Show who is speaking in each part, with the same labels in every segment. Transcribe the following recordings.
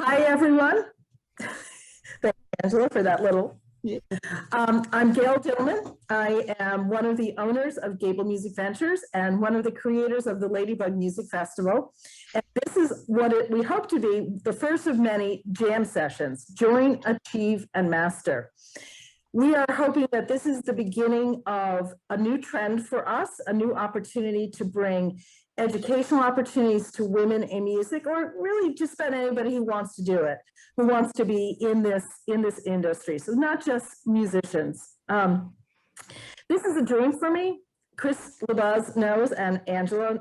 Speaker 1: Hi, everyone. Thank you, Angela, for that little. I'm Gail Dillman. I am one of the owners of Gable Music Ventures and one of the creators of the Ladybug Music Festival. And this is what we hope to be the first of many jam sessions, Join, Achieve, and Master. We are hoping that this is the beginning of a new trend for us, a new opportunity to bring educational opportunities to women in music, or really just about anybody who wants to do it, who wants to be in this industry. So not just musicians. This is a dream for me. Chris LaBuz knows, and Angela,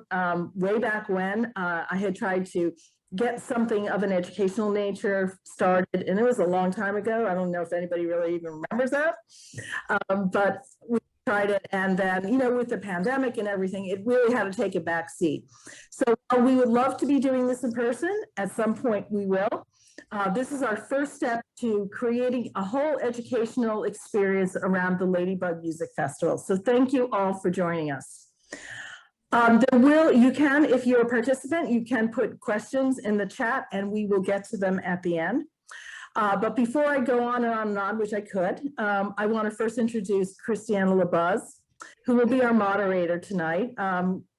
Speaker 1: way back when I had tried to get something of an educational nature started, and it was a long time ago. I don't know if anybody really even remembers that, but we tried it, and then, with the pandemic and everything, it really had to take a back seat. So we would love to be doing this in person. At some point we will. This is our first step to creating a whole educational experience around the Ladybug Music Festival. So thank you all for joining us. If you're a participant, you can put questions in the chat and we will get to them at the end. But before I go on and on, which I could, I want to first introduce Christianna LaBuz, who will be our moderator tonight.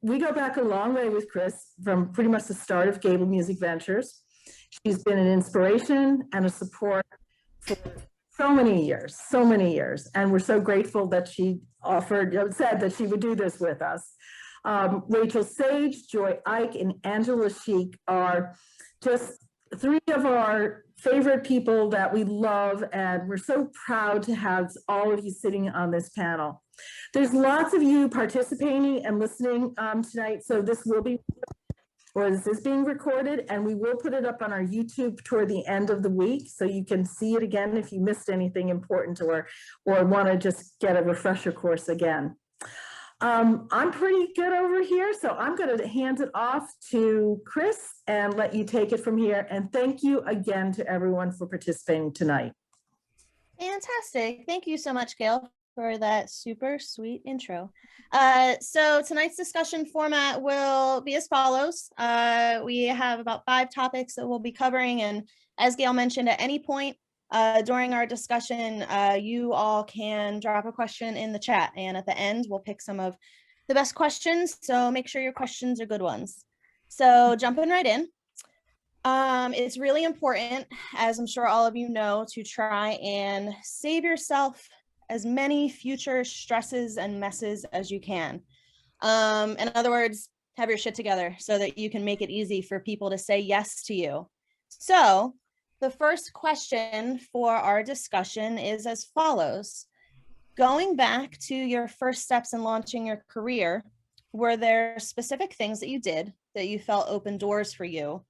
Speaker 1: We go back a long way with Chris from pretty much the start of Gable Music Ventures. She's been an inspiration and a support for so many years. And we're so grateful that she said that she would do this with us. Rachael Sage, Joy Ike, and Angela Sheik are just three of our favorite people that we love, and we're so proud to have all of you sitting on this panel. There's lots of you participating and listening tonight, so this is being recorded, and we will put it up on our YouTube toward the end of the week, so you can see it again if you missed anything important or want to just get a refresher course again. I'm pretty good over here, so I'm going to hand it off to Chris and let you take it from here. And thank you again to everyone for participating tonight.
Speaker 2: Fantastic. Thank you so much, Gail, for that super sweet intro. So tonight's discussion format will be as follows. We have about 5 topics that we'll be covering. And as Gail mentioned, at any point during our discussion, you all can drop a question in the chat, and at the end we'll pick some of the best questions, so make sure your questions are good ones. So jumping right in, it's really important, as I'm sure all of you know, to try and save yourself as many future stresses and messes as you can. In other words, have your shit together so that you can make it easy for people to say yes to you. So the first question for our discussion is as follows. Going back to your first steps in launching your career, were there specific things that you did that you felt opened doors for you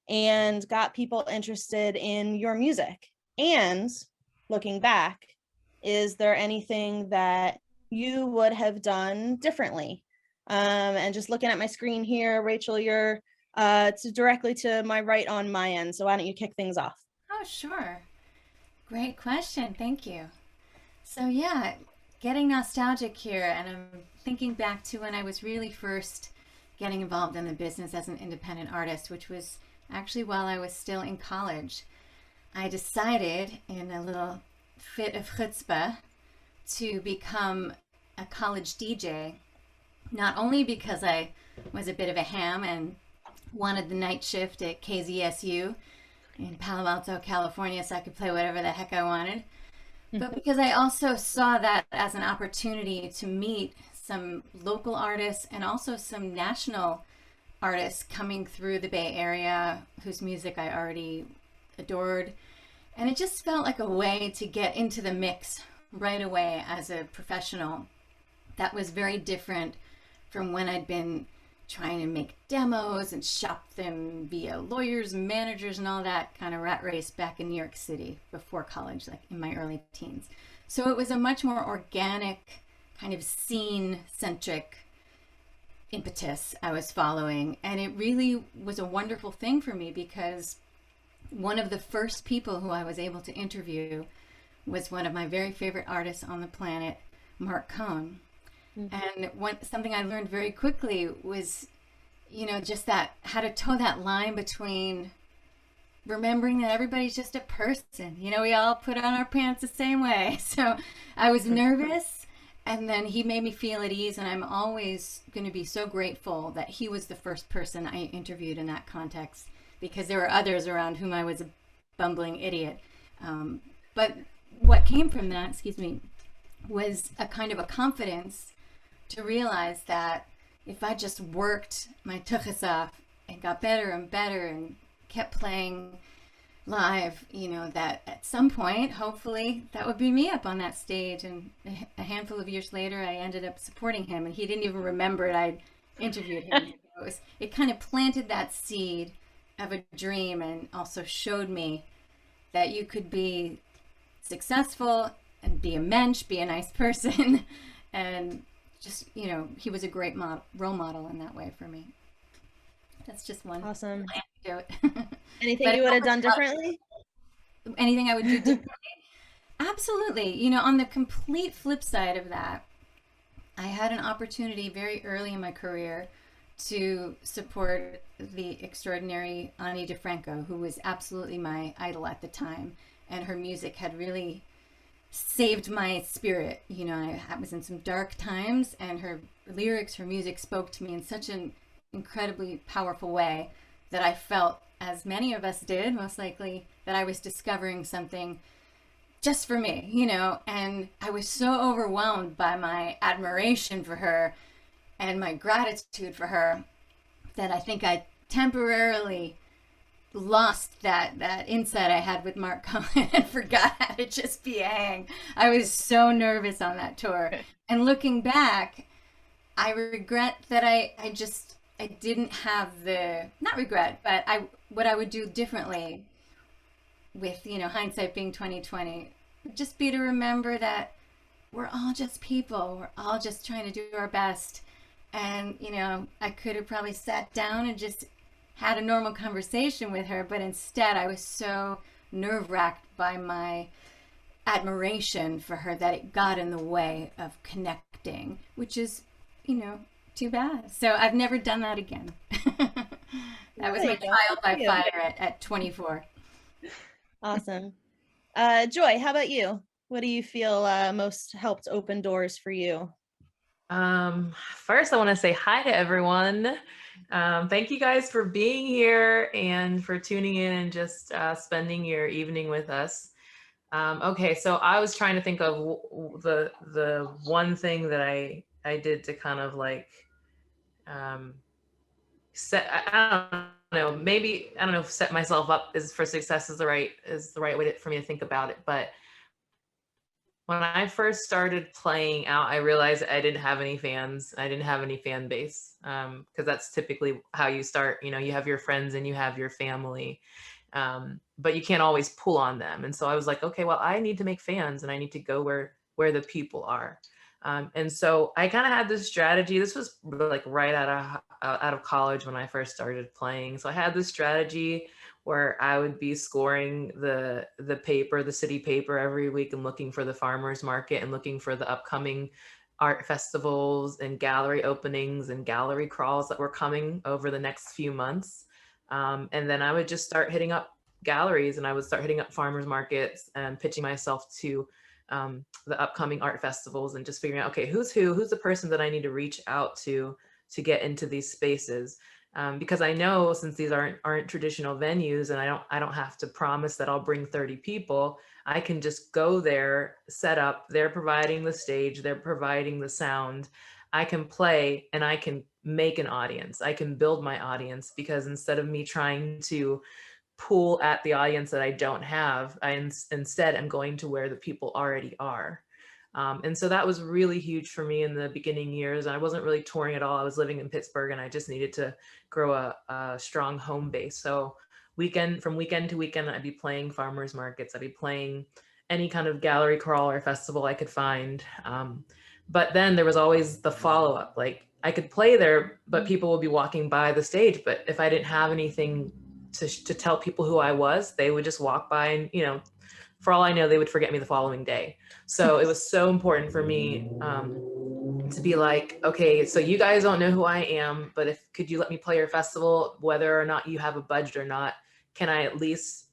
Speaker 2: and got people interested in your music? And looking back, is there anything that you would have done differently? And just looking at my screen here, Rachel, you're it's directly to my right on my end. So why don't you kick things off?
Speaker 3: Oh, sure. Great question. Thank you. So yeah, getting nostalgic here, and I'm thinking back to when I was really first getting involved in the business as an independent artist, which was actually while I was still in college. I decided in a little fit of chutzpah to become a college DJ, not only because I was a bit of a ham and wanted the night shift at KZSU in Palo Alto, California, so I could play whatever the heck I wanted, but because I also saw that as an opportunity to meet some local artists and also some national artists coming through the Bay Area whose music I already adored. And it just felt like a way to get into the mix right away as a professional. That was very different from when I'd been trying to make demos and shop them via lawyers and managers and all that kind of rat race back in New York City before college, like in my early teens. So it was a much more organic, kind of scene-centric impetus I was following. And it really was a wonderful thing for me because one of the first people who I was able to interview was one of my very favorite artists on the planet, Mark Cohn. And something I learned very quickly was, just that, how to toe that line between remembering that everybody's just a person. You know, we all put on our pants the same way. So I was nervous, and then he made me feel at ease. And I'm always going to be so grateful that he was the first person I interviewed in that context, because there were others around whom I was a bumbling idiot. But what came from that, excuse me, was a kind of a confidence to realize that if I just worked my tuchus off and got better and better and kept playing live, you know, that at some point, hopefully, that would be me up on that stage. And a handful of years later, I ended up supporting him, and he didn't even remember I'd interviewed him. It kind of planted that seed of a dream, and also showed me that you could be successful and be a mensch, be a nice person, and just, you know, he was a great role model in that way for me. That's just one
Speaker 2: Awesome.
Speaker 3: anecdote.
Speaker 2: Anything you would have done differently?
Speaker 3: Anything I would do differently? Absolutely. You know, on the complete flip side of that, I had an opportunity very early in my career to support the extraordinary Ani DeFranco, who was absolutely my idol at the time. And her music had really saved my spirit. You know, I was in some dark times, and her lyrics, her music spoke to me in such an incredibly powerful way that I felt, as many of us did, most likely, that I was discovering something just for me, you know. And I was so overwhelmed by my admiration for her and my gratitude for her that I think I temporarily lost that insight I had with Mark Cohen and forgot how to just be a hang. I was so nervous on that tour. And looking back, I regret that I didn't have the, not regret, but what I would do differently, with, you know, hindsight being 2020, would just be to remember that we're all just people. We're all just trying to do our best. And, you know, I could have probably sat down and just had a normal conversation with her, but instead I was so nerve-wracked by my admiration for her that it got in the way of connecting, which is, you know, too bad. So I've never done that again. That was my trial by fire at 24.
Speaker 2: Awesome. Joy, how about you? What do you feel most helped open doors for you?
Speaker 4: First, I want to say hi to everyone. Thank you guys for being here and for tuning in and just spending your evening with us. Okay, so I was trying to think of the one thing that I did to kind of like set, I don't know, maybe, I don't know if set myself up for success is the right way for me to think about it. But when I first started playing out, I realized I didn't have any fans. I didn't have any fan base, because that's typically how you start. You know, you have your friends and you have your family, but you can't always pull on them. And so I was like, okay, well, I need to make fans, and I need to go where the people are. And so I kind of had this strategy. This was like right out of college when I first started playing. So I had this strategy where I would be scoring the paper, the city paper, every week, and looking for the farmers market and looking for the upcoming art festivals and gallery openings and gallery crawls that were coming over the next few months. And then I would just start hitting up galleries, and I would start hitting up farmers markets and pitching myself to the upcoming art festivals, and just figuring out, okay, who's the person that I need to reach out to get into these spaces. Because I know, since these aren't traditional venues, and I don't have to promise that I'll bring 30 people, I can just go there, set up, they're providing the stage, they're providing the sound, I can play, and I can make an audience. I can build my audience, because instead of me trying to pull at the audience that I don't have, I instead am going to where the people already are. And so that was really huge for me in the beginning years. I wasn't really touring at all. I was living in Pittsburgh, and I just needed to grow a strong home base. So from weekend to weekend, I'd be playing farmers markets. I'd be playing any kind of gallery crawl or festival I could find. But then there was always the follow-up. Like, I could play there, but people would be walking by the stage. But if I didn't have anything to tell people who I was, they would just walk by, and, you know, for all I know, they would forget me the following day. So it was so important for me to be like, okay, so you guys don't know who I am, but could you let me play your festival, whether or not you have a budget or not? can I at least,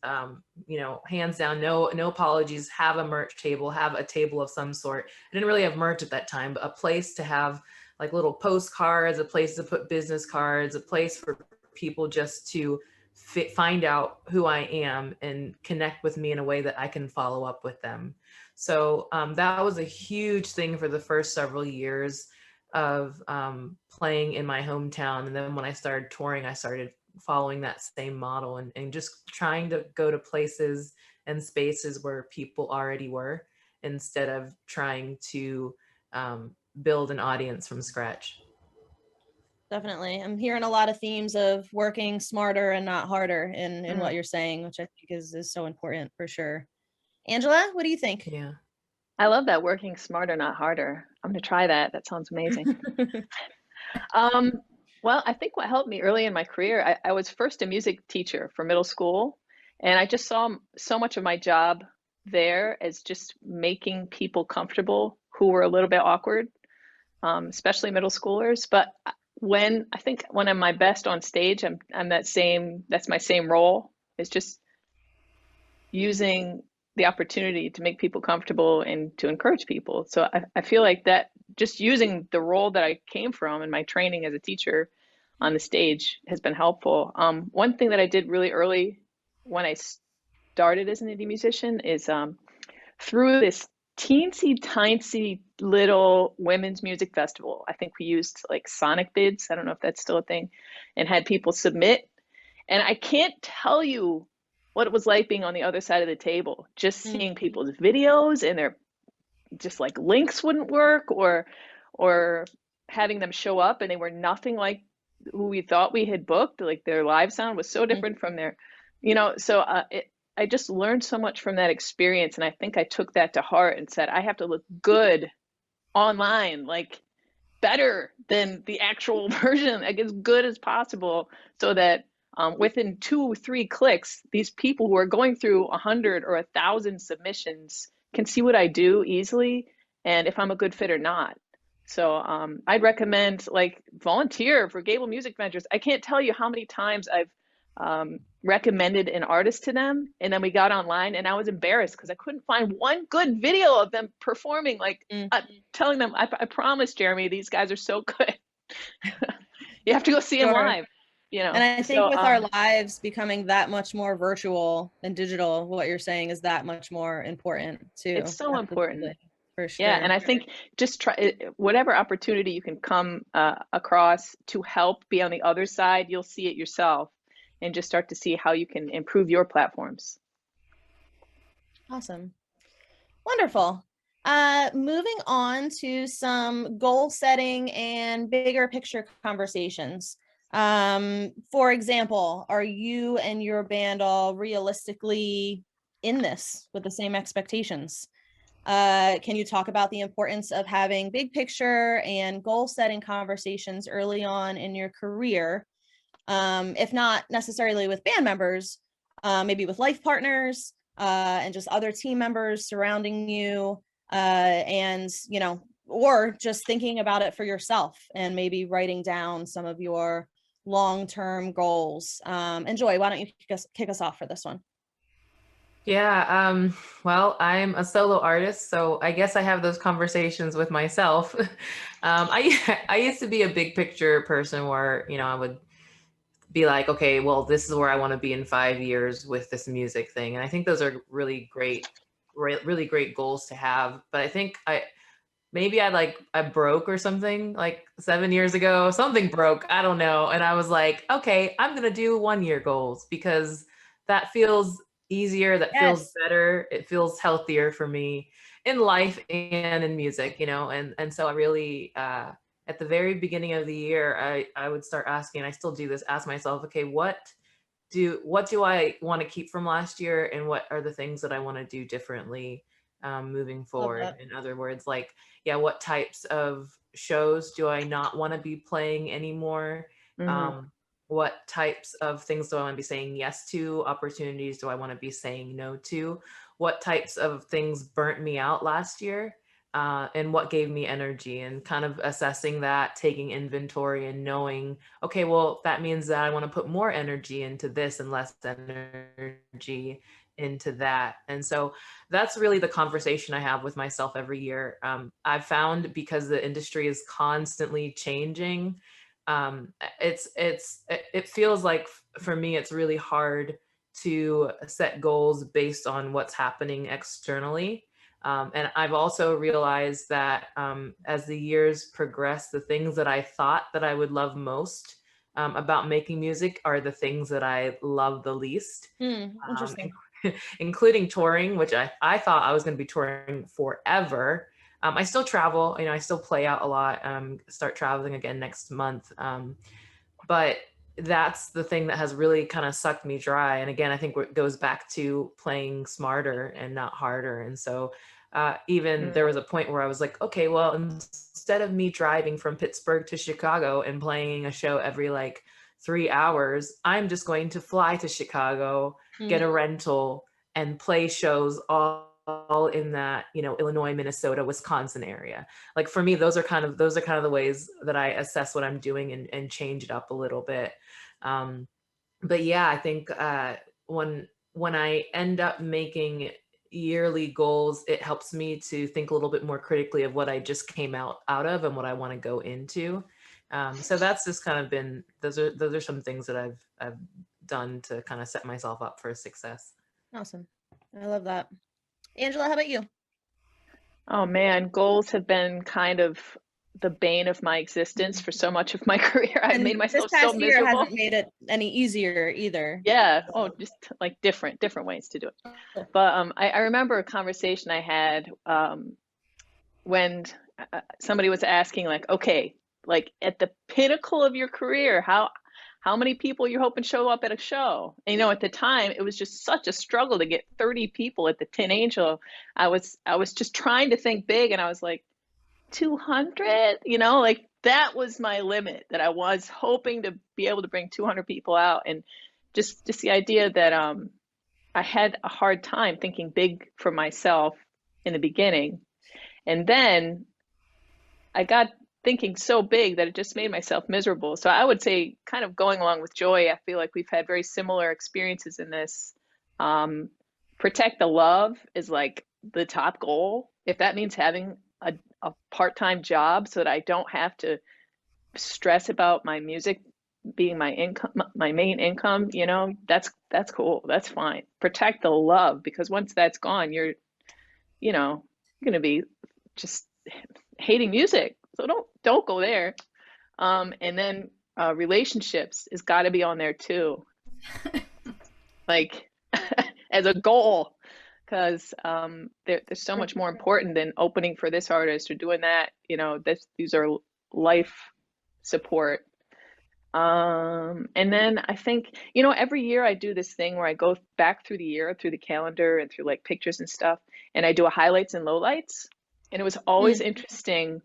Speaker 4: you know, hands down, no apologies, have a merch table, have a table of some sort. I didn't really have merch at that time, but a place to have like little postcards, a place to put business cards, a place for people just to find out who I am and connect with me in a way that I can follow up with them. So that was a huge thing for the first several years of playing in my hometown. And then when I started touring, I started following that same model and just trying to go to places and spaces where people already were instead of trying to build an audience from scratch.
Speaker 2: Definitely. I'm hearing a lot of themes of working smarter and not harder in what you're saying, which I think is so important for sure. Angela, what do you think?
Speaker 4: Yeah.
Speaker 5: I love that, working smarter, not harder. I'm going to try that. That sounds amazing. Well, I think what helped me early in my career, I was first a music teacher for middle school, and I just saw so much of my job there as just making people comfortable who were a little bit awkward, especially middle schoolers. But when I'm my best on stage, that's my same role, is just using the opportunity to make people comfortable and to encourage people. So I feel like that, just using the role that I came from and my training as a teacher on the stage has been helpful. One thing that I did really early when I started as an indie musician is through this teensy tiny little women's music festival. I think we used like Sonic bids. I don't know if that's still a thing, and had people submit. And I can't tell you what it was like being on the other side of the table, just seeing people's videos and their just like links wouldn't work, or having them show up and they were nothing like who we thought we had booked. Like their live sound was so different from their, you know, so I just learned so much from that experience. And I think I took that to heart and said, I have to look good online, like better than the actual version, like as good as possible, so that within 2 or 3 clicks, these people who are going through 100 or 1,000 submissions can see what I do easily and if I'm a good fit or not. So I'd recommend like volunteer for Gable Music Ventures. I can't tell you how many times I've recommended an artist to them, and then we got online and I was embarrassed because I couldn't find one good video of them performing. Like telling them, I promise, Jeremy, these guys are so good. You have to go see them live. You know,
Speaker 2: and I think with our lives becoming that much more virtual and digital, what you're saying is that much more important too.
Speaker 5: It's so important.
Speaker 2: For sure.
Speaker 5: Yeah, and I think just try whatever opportunity you can come across to help be on the other side, you'll see it yourself and just start to see how you can improve your platforms.
Speaker 2: Awesome. Wonderful. Moving on to some goal setting and bigger picture conversations. For example, are you and your band all realistically in this with the same expectations? Can you talk about the importance of having big picture and goal setting conversations early on in your career? If not necessarily with band members, maybe with life partners, and just other team members surrounding you, and, you know, or just thinking about it for yourself and maybe writing down some of your long-term goals. And Joy, why don't you kick us off for this one?
Speaker 4: Yeah, well, I'm a solo artist, so I guess I have those conversations with myself. I used to be a big picture person where, you know, I would be like, okay, well, this is where I want to be in 5 years with this music thing. And I think those are really great goals to have. But I think I broke or something like 7 years ago, something broke, I don't know. And I was like, okay, I'm going to do 1 year goals because that feels easier. That feels better. It feels healthier for me in life and in music, you know? And so I really, at the very beginning of the year, I would start asking, and I still do this, ask myself, okay, what do I want to keep from last year? And what are the things that I want to do differently moving forward? In other words, like, yeah, what types of shows do I not want to be playing anymore? What types of things do I want to be saying yes to? Opportunities do I want to be saying no to? What types of things burnt me out last year and what gave me energy, and kind of assessing that, taking inventory and knowing, okay, well, that means that I want to put more energy into this and less energy into that. And so that's really the conversation I have with myself every year. I've found, because the industry is constantly changing, it feels like for me, it's really hard to set goals based on what's happening externally. And I've also realized that as the years progress, the things that I thought that I would love most about making music are the things that I love the least.
Speaker 2: Interesting.
Speaker 4: Including touring, which I thought I was going to be touring forever. I still travel, I still play out a lot, start traveling again next month. But that's the thing that has really kind of sucked me dry. And again, I think it goes back to playing smarter and not harder. And so even there was a point where I was like, okay, well, instead of me driving from Pittsburgh to Chicago and playing a show every like 3 hours, I'm just going to fly to Chicago, get a rental, and play shows all in that, Illinois, Minnesota, Wisconsin area. Like for me, those are kind of the ways that I assess what I'm doing and change it up a little bit. But yeah, I think when I end up making yearly goals, it helps me to think a little bit more critically of what I just came out of and what I want to go into. So that's just kind of been, those are some things that I've done to kind of set myself up for success.
Speaker 2: Awesome. I love that. Angela, how about you?
Speaker 5: Oh man, goals have been kind of the bane of my existence for so much of my career. I've made myself
Speaker 2: this
Speaker 5: so
Speaker 2: past year
Speaker 5: miserable.
Speaker 2: hasn't made it any easier either.
Speaker 5: Yeah. Oh, just like different ways to do it. But I remember a conversation I had when somebody was asking, like, okay, like at the pinnacle of your career, how many people you're hoping show up at a show? And, at the time it was just such a struggle to get 30 people at the Tin Angel. I was just trying to think big, and I was like, 200, like that was my limit, that I was hoping to be able to bring 200 people out. And just the idea that I had a hard time thinking big for myself in the beginning. And then I got thinking so big that it just made myself miserable. So I would say, kind of going along with Joy, I feel like we've had very similar experiences in this. Protect the love is like the top goal. If that means having a part-time job so that I don't have to stress about my music being my income, my main income, that's cool. That's fine. Protect the love, because once that's gone, you're going to be just hating music. So don't go there. And then relationships has got to be on there too. Like as a goal, because there's so much more important than opening for this artist or doing that. These are life support. And then I think, every year I do this thing where I go back through the year, through the calendar and through like pictures and stuff, and I do a highlights and lowlights. And it was always interesting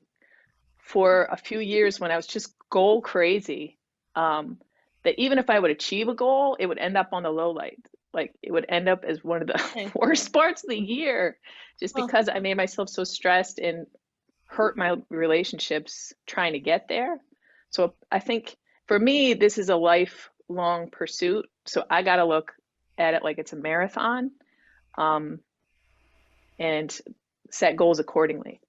Speaker 5: for a few years when I was just goal crazy, that even if I would achieve a goal, it would end up on the low light. Like it would end up as one of the worst parts of the year, just because I made myself so stressed and hurt my relationships trying to get there. So I think for me, this is a lifelong pursuit. So I got to look at it like it's a marathon, and set goals accordingly.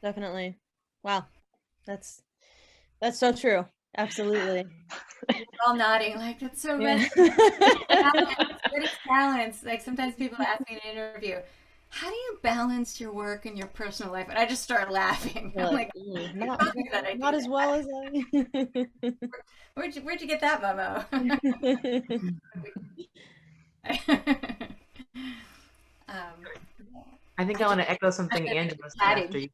Speaker 2: Definitely. Wow. That's so true. Absolutely.
Speaker 3: We're all nodding like that's so
Speaker 2: Yeah.
Speaker 3: What is balance? Like sometimes people ask me in an interview, how do you balance your work and your personal life? And I just start laughing. I'm like,
Speaker 2: not as well as I.
Speaker 3: Where'd you get that memo?
Speaker 4: I think I want to echo something Angela said after you.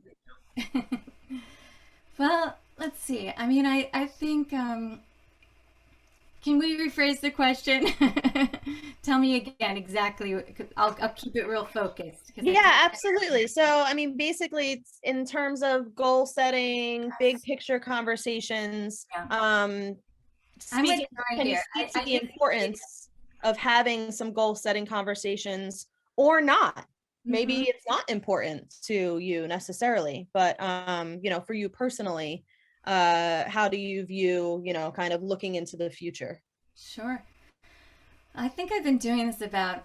Speaker 3: Well, let's see. I mean, I think, can we rephrase the question? Tell me again exactly. I'll keep it real focused.
Speaker 2: Yeah, absolutely. So, I mean, basically, it's in terms of goal setting, big picture conversations. Can you speak to the importance of having some goal setting conversations or not? maybe it's not important to you necessarily, but for you personally, how do you view, kind of looking into the future?
Speaker 3: Sure. I think I've been doing this about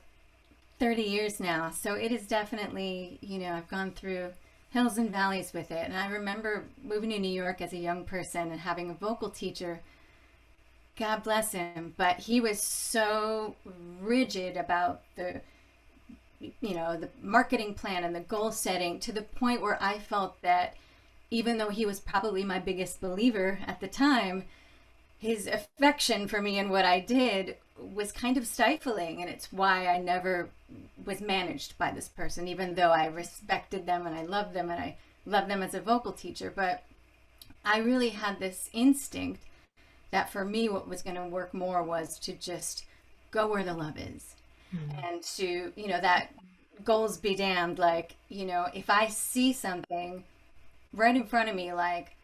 Speaker 3: 30 years now. So it is definitely, I've gone through hills and valleys with it. And I remember moving to New York as a young person and having a vocal teacher. God bless him, but he was so rigid about the marketing plan and the goal setting, to the point where I felt that even though he was probably my biggest believer at the time, his affection for me and what I did was kind of stifling. And it's why I never was managed by this person, even though I respected them and I loved them and I loved them as a vocal teacher. But I really had this instinct that for me, what was going to work more was to just go where the love is. And to, that goals be damned. Like, if I see something right in front of me, like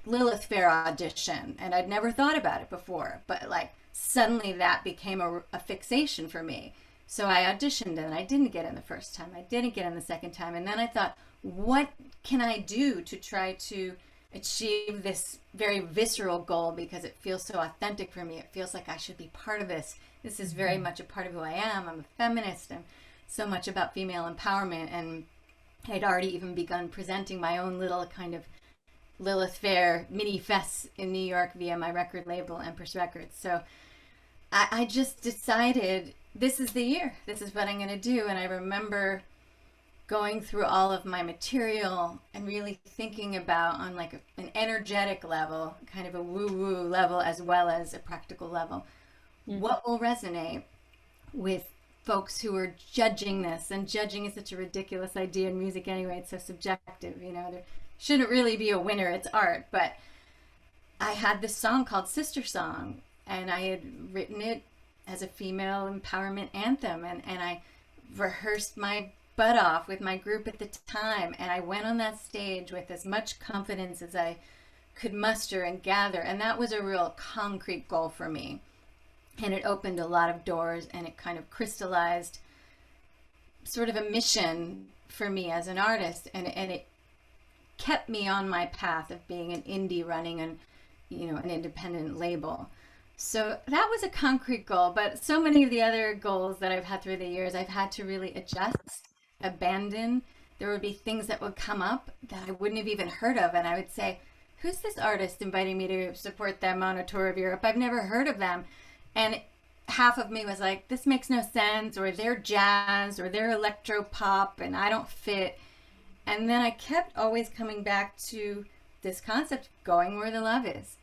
Speaker 3: Lilith Fair audition, and I'd never thought about it before, but like suddenly that became a fixation for me. So I auditioned and I didn't get in the first time. I didn't get in the second time. And then I thought, what can I do to try to achieve this very visceral goal, because it feels so authentic for me. It feels like I should be part of this. This is very much a part of who I am. I'm a feminist and so much about female empowerment. And I'd already even begun presenting my own little kind of Lilith Fair mini fests in New York via my record label, Empress Records. So I just decided this is the year. This is what I'm going to do. And I remember going through all of my material and really thinking about, on like an energetic level, kind of a woo-woo level as well as a practical level, what will resonate with folks who are judging this. And judging is such a ridiculous idea in music anyway. It's so subjective, there shouldn't really be a winner. It's art. But I had this song called Sister Song, and I had written it as a female empowerment anthem, and I rehearsed my butt off with my group at the time, and I went on that stage with as much confidence as I could muster and gather, and that was a real concrete goal for me. And it opened a lot of doors, and it kind of crystallized sort of a mission for me as an artist, and it kept me on my path of being an indie, running an independent label. So that was a concrete goal. But so many of the other goals that I've had through the years, I've had to really adjust, abandon. There would be things that would come up that I wouldn't have even heard of, and I would say, who's this artist inviting me to support them on a tour of Europe? I've never heard of them. And half of me was like, this makes no sense, or they're jazz, or they're electro pop, and I don't fit. And then I kept always coming back to this concept, going where the love is.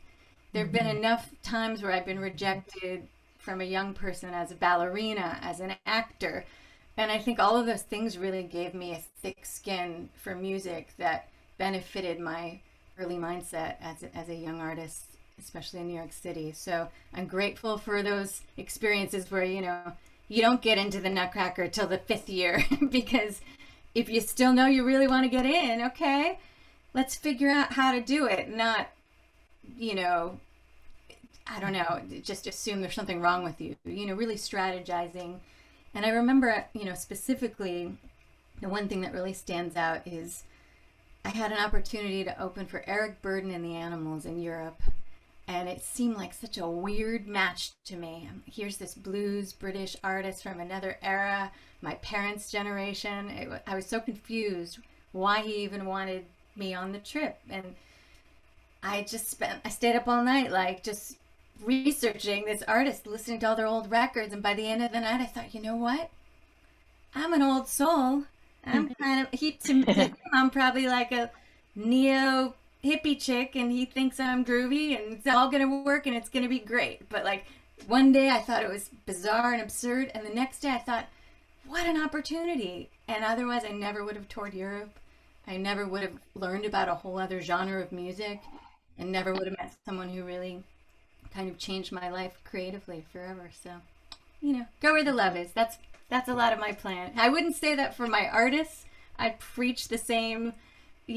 Speaker 3: There have been enough times where I've been rejected from a young person as a ballerina, as an actor. And I think all of those things really gave me a thick skin for music that benefited my early mindset as a young artist, especially in New York City. So I'm grateful for those experiences where, you don't get into the Nutcracker till the 5th year, because if you still know you really want to get in, okay, let's figure out how to do it. Not, I don't know, just assume there's something wrong with you, really strategizing. And I remember, specifically, the one thing that really stands out is I had an opportunity to open for Eric Burdon and the Animals in Europe. And it seemed like such a weird match to me. Here's this blues British artist from another era, my parents' generation. I was so confused why he even wanted me on the trip. And I stayed up all night, like just researching this artist, listening to all their old records. And by the end of the night, I thought, you know what? I'm an old soul. I'm kind of, to him, I'm probably like a neo hippie chick, and he thinks I'm groovy, and it's all going to work, and it's going to be great. But like one day I thought it was bizarre and absurd. And the next day I thought, what an opportunity. And otherwise I never would have toured Europe. I never would have learned about a whole other genre of music, and never would have met someone who really kind of changed my life creatively forever. So, go where the love is. That's a lot of my plan. I wouldn't say that for my artists. I preach the same, I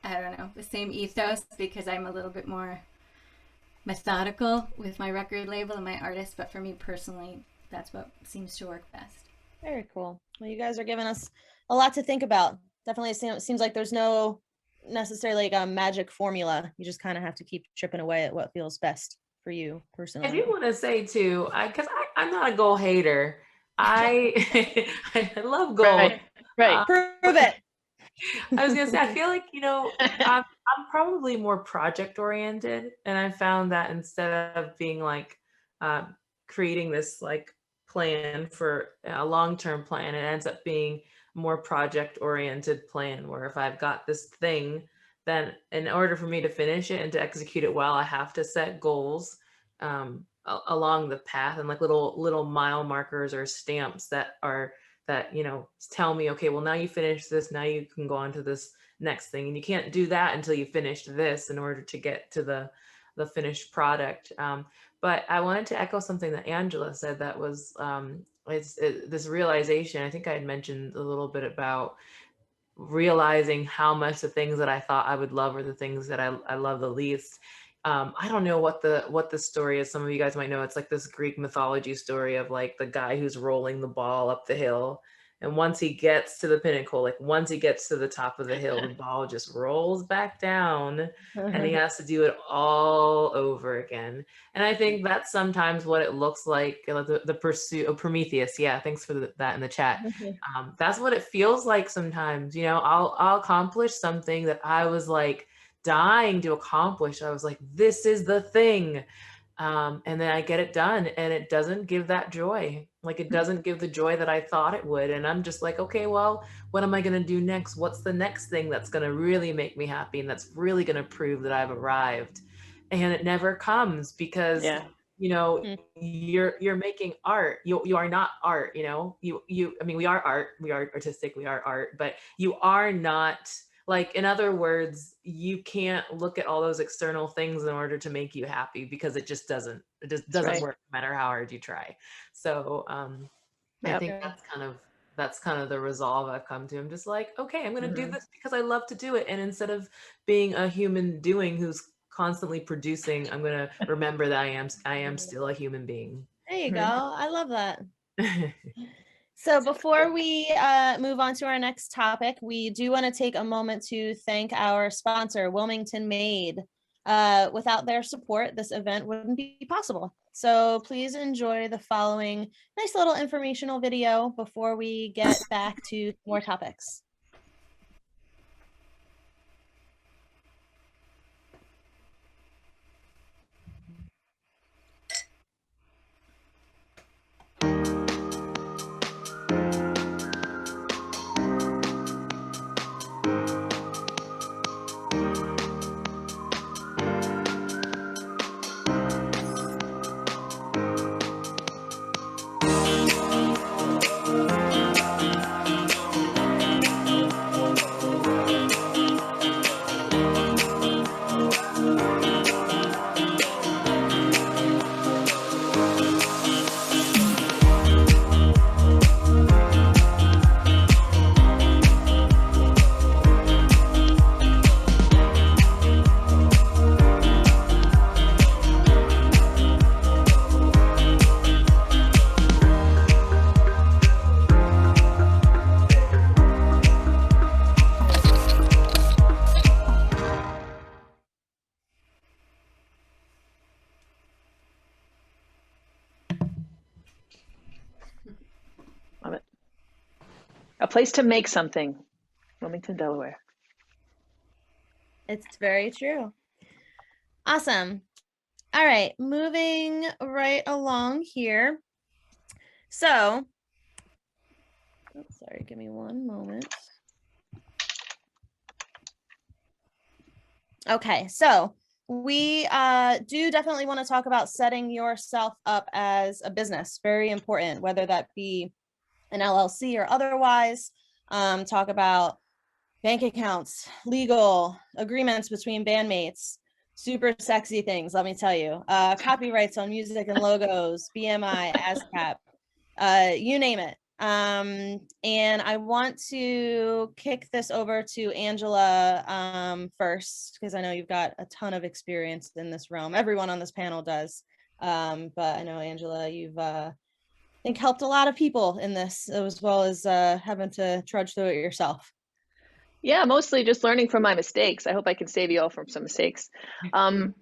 Speaker 3: don't know, the same ethos, because I'm a little bit more methodical with my record label and my artists. But for me personally, that's what seems to work best.
Speaker 2: Very cool. Well, you guys are giving us a lot to think about. Definitely seems like there's no necessarily like a magic formula. You just kind of have to keep chipping away at what feels best for you
Speaker 4: I
Speaker 2: personally.
Speaker 4: do want to say too, because I'm not a goal hater. I I love goals.
Speaker 5: Right.
Speaker 2: Prove it.
Speaker 4: I was gonna say, I feel like, I'm probably more project oriented, and I found that instead of being like creating this like plan for a long-term plan, it ends up being more project oriented plan where if I've got this thing, then in order for me to finish it and to execute it well, I have to set goals along the path and like little mile markers or stamps that tell me, okay, well, now you finished this, now you can go on to this next thing, and you can't do that until you finished this in order to get to the finished product. But I wanted to echo something that Angela said, that was this realization. I think I had mentioned a little bit about realizing how much the things that I thought I would love are the things that I love the least. I don't know what the story is. Some of you guys might know. It's like this Greek mythology story of like the guy who's rolling the ball up the hill. And once he gets to the pinnacle, like once he gets to the top of the hill, the ball just rolls back down and he has to do it all over again. And I think that's sometimes what it looks like, the pursuit of Prometheus. Yeah, thanks for that in the chat. That's what it feels like sometimes. I'll accomplish something that I was like dying to accomplish. I was like, this is the thing. And then I get it done and it doesn't give that joy. Like it doesn't give the joy that I thought it would. And I'm just like, okay, well, what am I going to do next? What's the next thing that's going to really make me happy? And that's really going to prove that I've arrived. And it never comes because, you're making art. You are not art, I mean, we are art, we are artistic, we are art, but you are not, like, in other words, you can't look at all those external things in order to make you happy because it just doesn't
Speaker 5: right.
Speaker 4: work no matter how hard you try. So I think that's kind of the resolve I've come to. I'm just like, okay, I'm going to do this because I love to do it. And instead of being a human doing who's constantly producing, I'm going to remember that I am still a human being.
Speaker 2: There you go. I love that. So before we move on to our next topic, we do want to take a moment to thank our sponsor, Wilmington Made. Without their support, this event wouldn't be possible. So please enjoy the following nice little informational video before we get back to more topics.
Speaker 5: A place to make something. Wilmington, Delaware.
Speaker 2: It's very true. Awesome. All right, moving right along here. So, sorry, give me one moment. Okay, so we do definitely want to talk about setting yourself up as a business. Very important, whether that be an LLC or otherwise. Talk about bank accounts, legal agreements between bandmates, super sexy things, let me tell you. Copyrights on music and logos, BMI, ASCAP, you name it. And I want to kick this over to Angela first, because I know you've got a ton of experience in this realm. Everyone on this panel does. But I know, Angela, you've think helped a lot of people in this, as well as having to trudge through it yourself.
Speaker 5: Yeah, mostly just learning from my mistakes. I hope I can save you all from some mistakes. When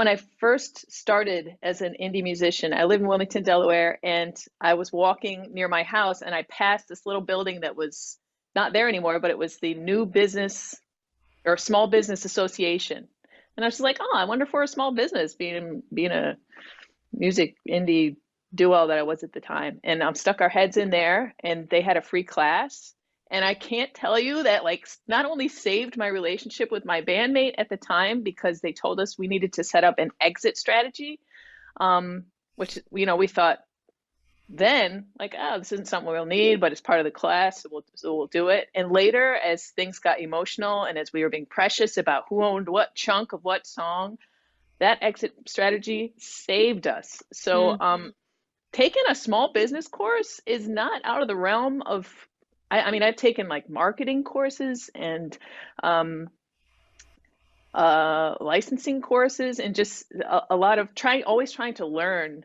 Speaker 5: I first started as an indie musician, I live in Wilmington, Delaware, and I was walking near my house and I passed this little building that was not there anymore, but it was the New Business or Small Business Association. And I was just like, oh, I wonder if we're a small business, being a music indie duo that I was at the time. And stuck our heads in there, and they had a free class. And I can't tell you that not only saved my relationship with my bandmate at the time, because they told us we needed to set up an exit strategy, which, we thought then this isn't something we'll need, but it's part of the class, so we'll do it. And later, as things got emotional and as we were being precious about who owned what chunk of what song, that exit strategy saved us. So taking a small business course is not out of the realm of, I've taken marketing courses and licensing courses, and just a lot of always trying to learn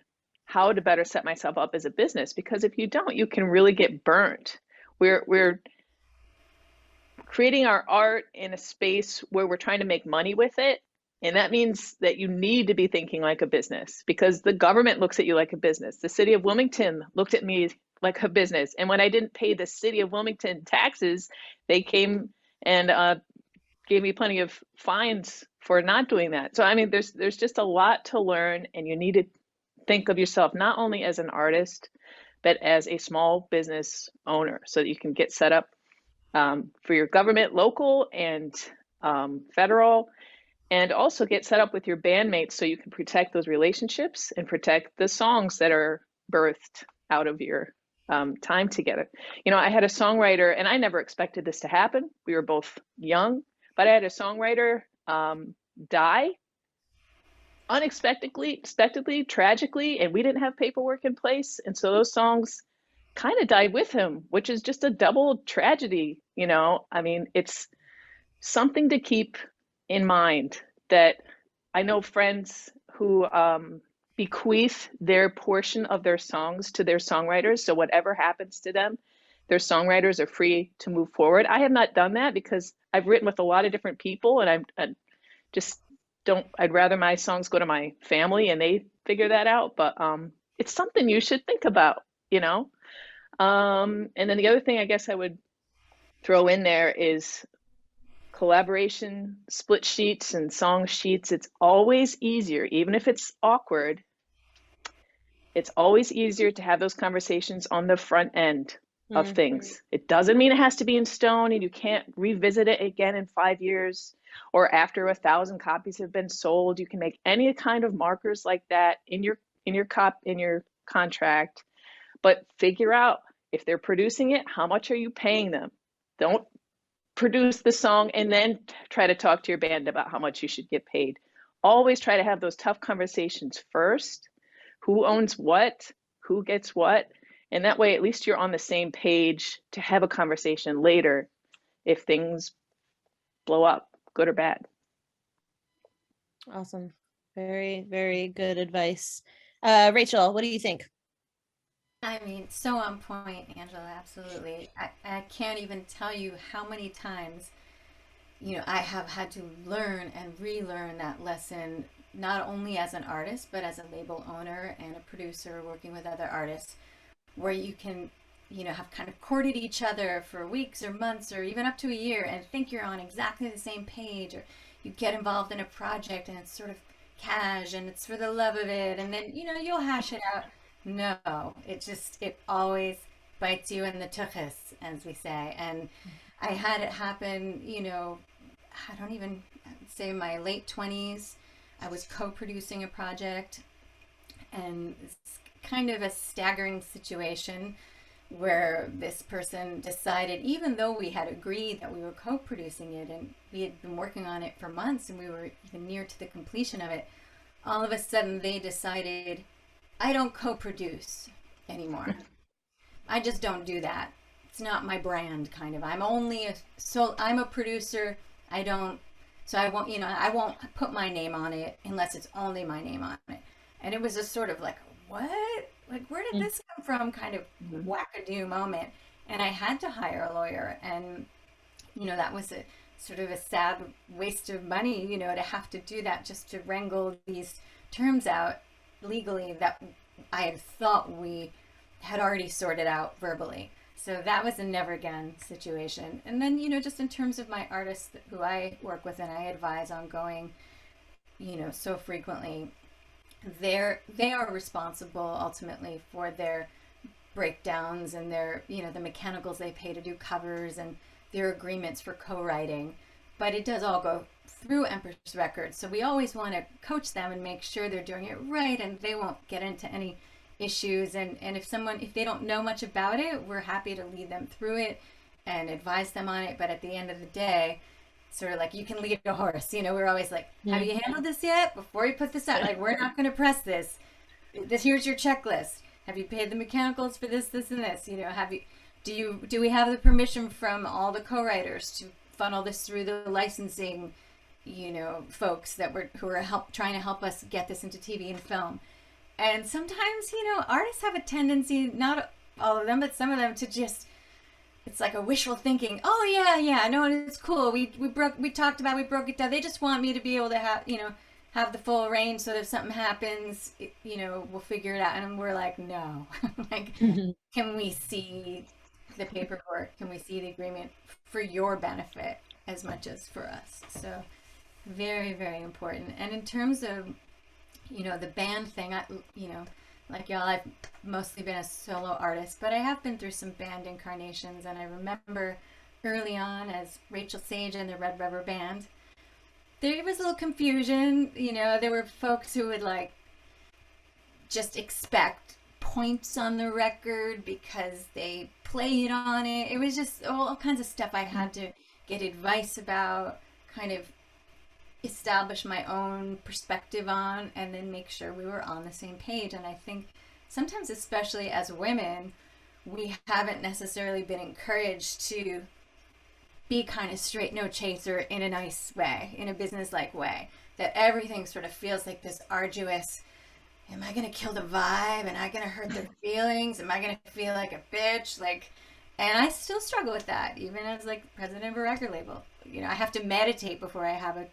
Speaker 5: how to better set myself up as a business, because if you don't, you can really get burnt. We're creating our art in a space where we're trying to make money with it. And that means that you need to be thinking like a business, because the government looks at you like a business. The city of Wilmington looked at me like a business. And when I didn't pay the city of Wilmington taxes, they came and gave me plenty of fines for not doing that. So, there's just a lot to learn, and you need to think of yourself not only as an artist, but as a small business owner, so that you can get set up for your government, local and federal, and also get set up with your bandmates so you can protect those relationships and protect the songs that are birthed out of your time together. I had a songwriter, and I never expected this to happen. We were both young, but I had a songwriter die unexpectedly, tragically, and we didn't have paperwork in place. And so those songs kind of died with him, which is just a double tragedy. It's something to keep in mind, that I know friends who bequeath their portion of their songs to their songwriters. So whatever happens to them, their songwriters are free to move forward. I have not done that because I've written with a lot of different people, and I'd rather my songs go to my family and they figure that out. But it's something you should think about, And then the other thing I guess I would throw in there is collaboration, split sheets and song sheets. It's always easier, even if it's awkward, it's always easier to have those conversations on the front end of things. It doesn't mean it has to be in stone and you can't revisit it again in 5 years or after 1,000 copies have been sold. You can make any kind of markers like that in your contract, but figure out if they're producing it, how much are you paying them? Don't produce the song and then try to talk to your band about how much you should get paid. Always try to have those tough conversations first. Who owns what? Who gets what? And that way, at least you're on the same page to have a conversation later if things blow up, good or bad.
Speaker 2: Awesome. Very, very good advice. Rachel, what do you think?
Speaker 3: So on point, Angela, absolutely. I can't even tell you how many times, I have had to learn and relearn that lesson, not only as an artist, but as a label owner and a producer working with other artists, where you can, have kind of courted each other for weeks or months or even up to a year and think you're on exactly the same page, or you get involved in a project and it's sort of cash and it's for the love of it, and then, you'll hash it out. No, it always bites you in the tuchus, as we say. And I had it happen, I don't even say my late 20s. I was co-producing a project, and it's kind of a staggering situation where this person decided, even though we had agreed that we were co-producing it and we had been working on it for months and we were even near to the completion of it, all of a sudden they decided, I don't co-produce anymore. I just don't do that. It's not my brand, kind of. I'm a producer. I won't put my name on it unless it's only my name on it. And it was just sort of like, what? like, where did this come from? Kind of wackadoo moment. And I had to hire a lawyer. And, that was a sort of a sad waste of money, to have to do that just to wrangle these terms out legally that I had thought we had already sorted out verbally. So that was a never again situation. And then, just in terms of my artists who I work with and I advise on going, so frequently, they are responsible ultimately for their breakdowns and their, the mechanicals they pay to do covers and their agreements for co-writing. But it does all go through Empress Records. So we always want to coach them and make sure they're doing it right and they won't get into any issues. And if they don't know much about it, we're happy to lead them through it and advise them on it. But at the end of the day, sort of like, you can lead a horse, we're always like, have you handled this yet? Before you put this out, like, we're not going to press this. Here's your checklist. Have you paid the mechanicals for this, this, and this? Do we have the permission from all the co-writers to funnel this through the licensing, folks who are trying to help us get this into TV and film? And sometimes, artists have a tendency, not all of them, but some of them, to just, it's like a wishful thinking. Oh yeah, no, it's cool. We broke it down. They just want me to be able to have the full range, so that if something happens, we'll figure it out. And we're like, no, like, can we see the paperwork? Can we see the agreement for your benefit as much as for us? So very, very important. And in terms of, the band thing, like y'all, I've mostly been a solo artist, but I have been through some band incarnations. And I remember early on as Rachael Sage and the Red Rubber Band, there was a little confusion. There were folks who would like just expect points on the record because they played on it. It was just all kinds of stuff I had to get advice about, kind of establish my own perspective on, and then make sure we were on the same page. And I think sometimes, especially as women, we haven't necessarily been encouraged to be kind of straight no chaser in a nice way, in a business-like way, that everything sort of feels like this arduous, am I going to kill the vibe? Am I going to hurt their feelings? Am I going to feel like a bitch? And I still struggle with that, even as like president of a record label. I have to meditate before I have a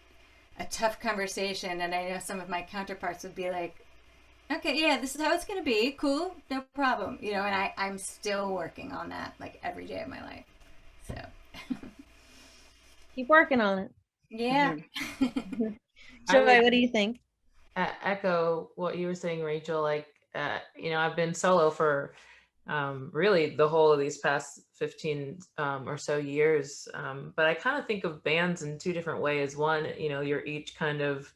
Speaker 3: tough conversation. And I know some of my counterparts would be like, okay, yeah, this is how it's going to be. Cool. No problem. And I'm still working on that, like, every day of my life. So
Speaker 2: keep working on it.
Speaker 3: Yeah.
Speaker 2: Joy, what do you think?
Speaker 4: Echo what you were saying, Rachel. Like, I've been solo for really the whole of these past 15 or so years. But I kind of think of bands in two different ways. One, you're each kind of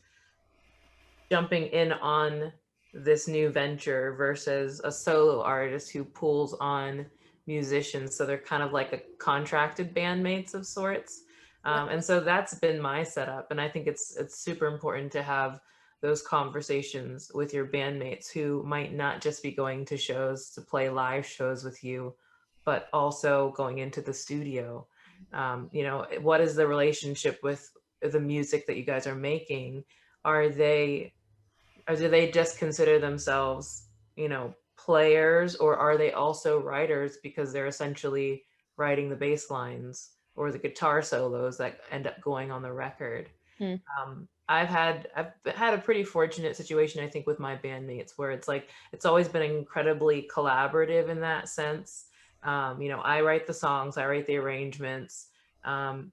Speaker 4: jumping in on this new venture versus a solo artist who pulls on musicians. So they're kind of like a contracted bandmates of sorts. And so that's been my setup. And I think it's super important to have those conversations with your bandmates who might not just be going to shows to play live shows with you, but also going into the studio. What is the relationship with the music that you guys are making? Or do they just consider themselves, players, or are they also writers because they're essentially writing the bass lines or the guitar solos that end up going on the record? I've had a pretty fortunate situation, I think, with my bandmates, where it's like, it's always been incredibly collaborative in that sense. I write the songs, I write the arrangements.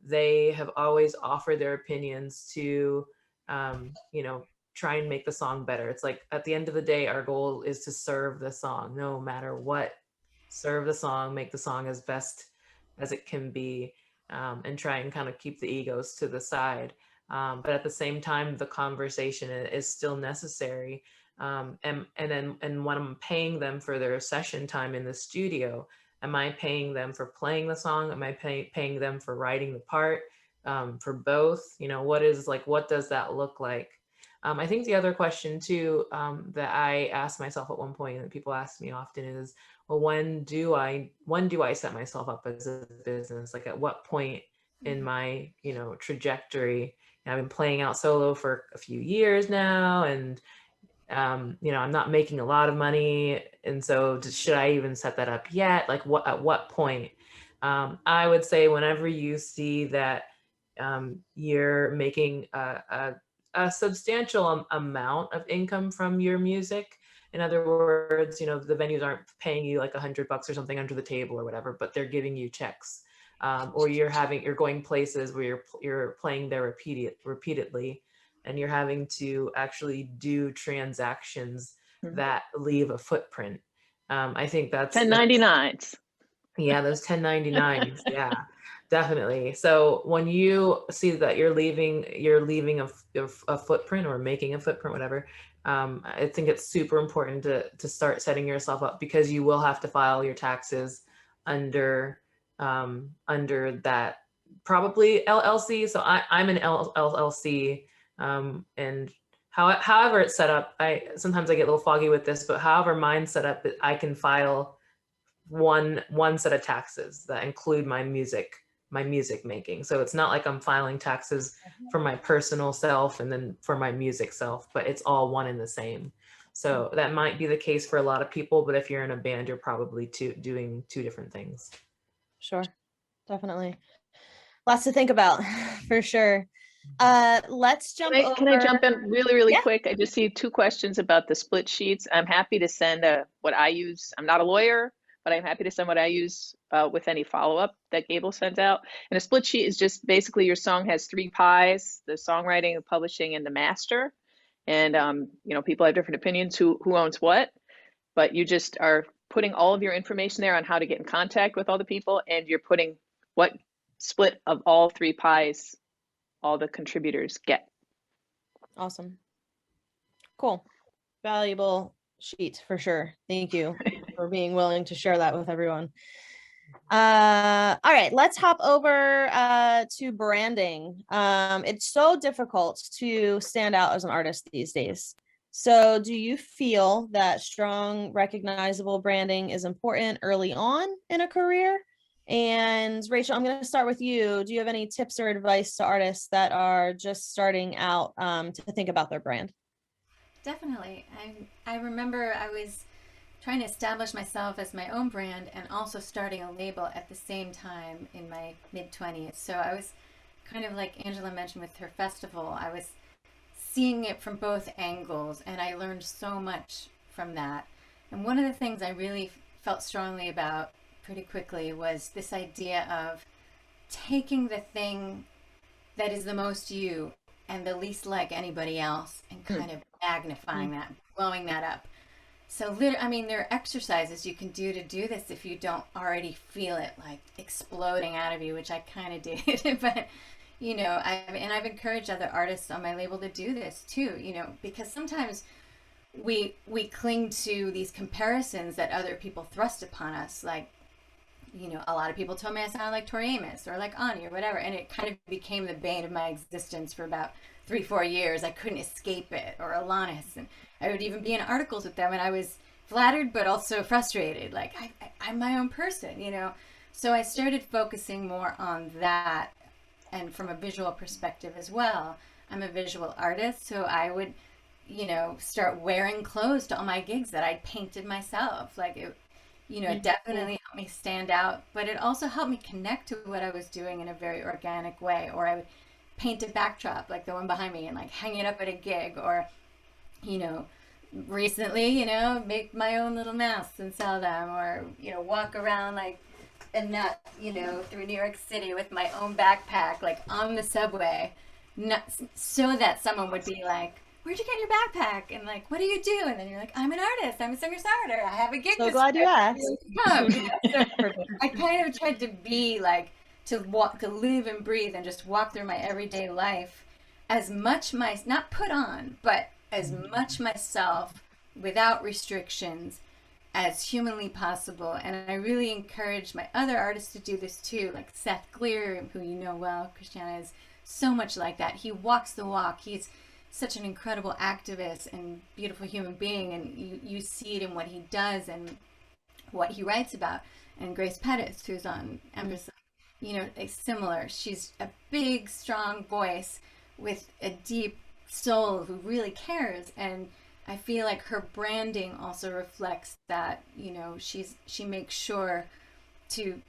Speaker 4: They have always offered their opinions to, try and make the song better. It's like, at the end of the day, our goal is to serve the song, no matter what. Serve the song, make the song as best as it can be, and try and kind of keep the egos to the side. But at the same time, the conversation is still necessary. And when I'm paying them for their session time in the studio, am I paying them for playing the song? Am I paying them for writing the part? For both? What does that look like? I think the other question too, that I asked myself at one point, and people ask me often, is, well, when do I set myself up as a business? Like, at what point in my, trajectory? I've been playing out solo for a few years now, and You know, I'm not making a lot of money. And so should I even set that up yet? Like at what point? I would say whenever you see that you're making a substantial amount of income from your music. In other words, you know, the venues aren't paying you like $100 or something under the table or whatever, but they're giving you checks. Or you're going places where you're playing there repeatedly, and you're having to actually do transactions that leave a footprint. I think that's
Speaker 5: 1099s.
Speaker 4: Yeah, those 1099s. Yeah, definitely. So when you see that you're leaving a footprint or making a footprint, whatever, I think it's super important to start setting yourself up, because you will have to file your taxes under under that, probably LLC. So I'm an LLC, and however it's set up, sometimes I get a little foggy with this, but however mine's set up, I can file one set of taxes that include my music making. So it's not like I'm filing taxes for my personal self and then for my music self, but it's all one and the same. So that might be the case for a lot of people, but if you're in a band, you're probably doing two different things.
Speaker 2: Sure, definitely. Lots to think about for sure. Let's jump over.
Speaker 5: Can I jump in really
Speaker 2: Yeah.
Speaker 5: quick? I just see 2 questions about the split sheets. I'm happy to send what I use. I'm not a lawyer, but I'm happy to send what I use with any follow-up that Gable sends out. And a split sheet is just basically your song has 3 pies: the songwriting, the publishing, and the master. And you know, people have different opinions who owns what, but you just are putting all of your information there on how to get in contact with all the people, and you're putting what split of all 3 pies all the contributors get.
Speaker 2: Awesome. Cool. Valuable sheet for sure. Thank you for being willing to share that with everyone. All right, let's hop over to branding. It's so difficult to stand out as an artist these days. So do you feel that strong, recognizable branding is important early on in a career? And Rachel, I'm going to start with you. Do you have any tips or advice to artists that are just starting out to think about their brand?
Speaker 3: Definitely. I remember I was trying to establish myself as my own brand and also starting a label at the same time in my mid-20s. So I was kind of like Angela mentioned with her festival. I was seeing it from both angles, and I learned so much from that. And one of the things I really felt strongly about pretty quickly was this idea of taking the thing that is the most you and the least like anybody else and kind of magnifying that, blowing that up. So I mean, there are exercises you can do to do this if you don't already feel it like exploding out of you, which I kind of did. But, you know, I've encouraged other artists on my label to do this too, you know, because sometimes we cling to these comparisons that other people thrust upon us. Like, you know, a lot of people told me I sounded like Tori Amos or like Ani or whatever. And it kind of became the bane of my existence for about 3-4 years. I couldn't escape it. Or Alanis. And I would even be in articles with them, and I was flattered but also frustrated. Like, I'm my own person, you know. So I started focusing more on that, and from a visual perspective as well. I'm a visual artist, so I would, you know, start wearing clothes to all my gigs that I'd painted myself. Like, it, you know, it definitely helped me stand out, but it also helped me connect to what I was doing in a very organic way. Or I would paint a backdrop like the one behind me and like hang it up at a gig, or, you know, recently, you know, make my own little masks and sell them, or, you know, walk around like a nut, you know, through New York City with my own backpack, like on the subway, so that someone would be like, where'd you get your backpack? And like, what do you do? And then you're like, I'm an artist. I'm a singer-songwriter. I have a gig.
Speaker 2: So glad you asked.
Speaker 3: I kind of tried to be like, to live and breathe and just walk through my everyday life as much not put on, but as much myself without restrictions as humanly possible. And I really encourage my other artists to do this too, like Seth Clear, who you know well. Christianna is so much like that. He walks the walk. He's such an incredible activist and beautiful human being, and you see it in what he does and what he writes about. And Grace Pettis, who's on Empress, you know, is similar. She's a big, strong voice with a deep soul who really cares, and I feel like her branding also reflects that, you know, she makes sure to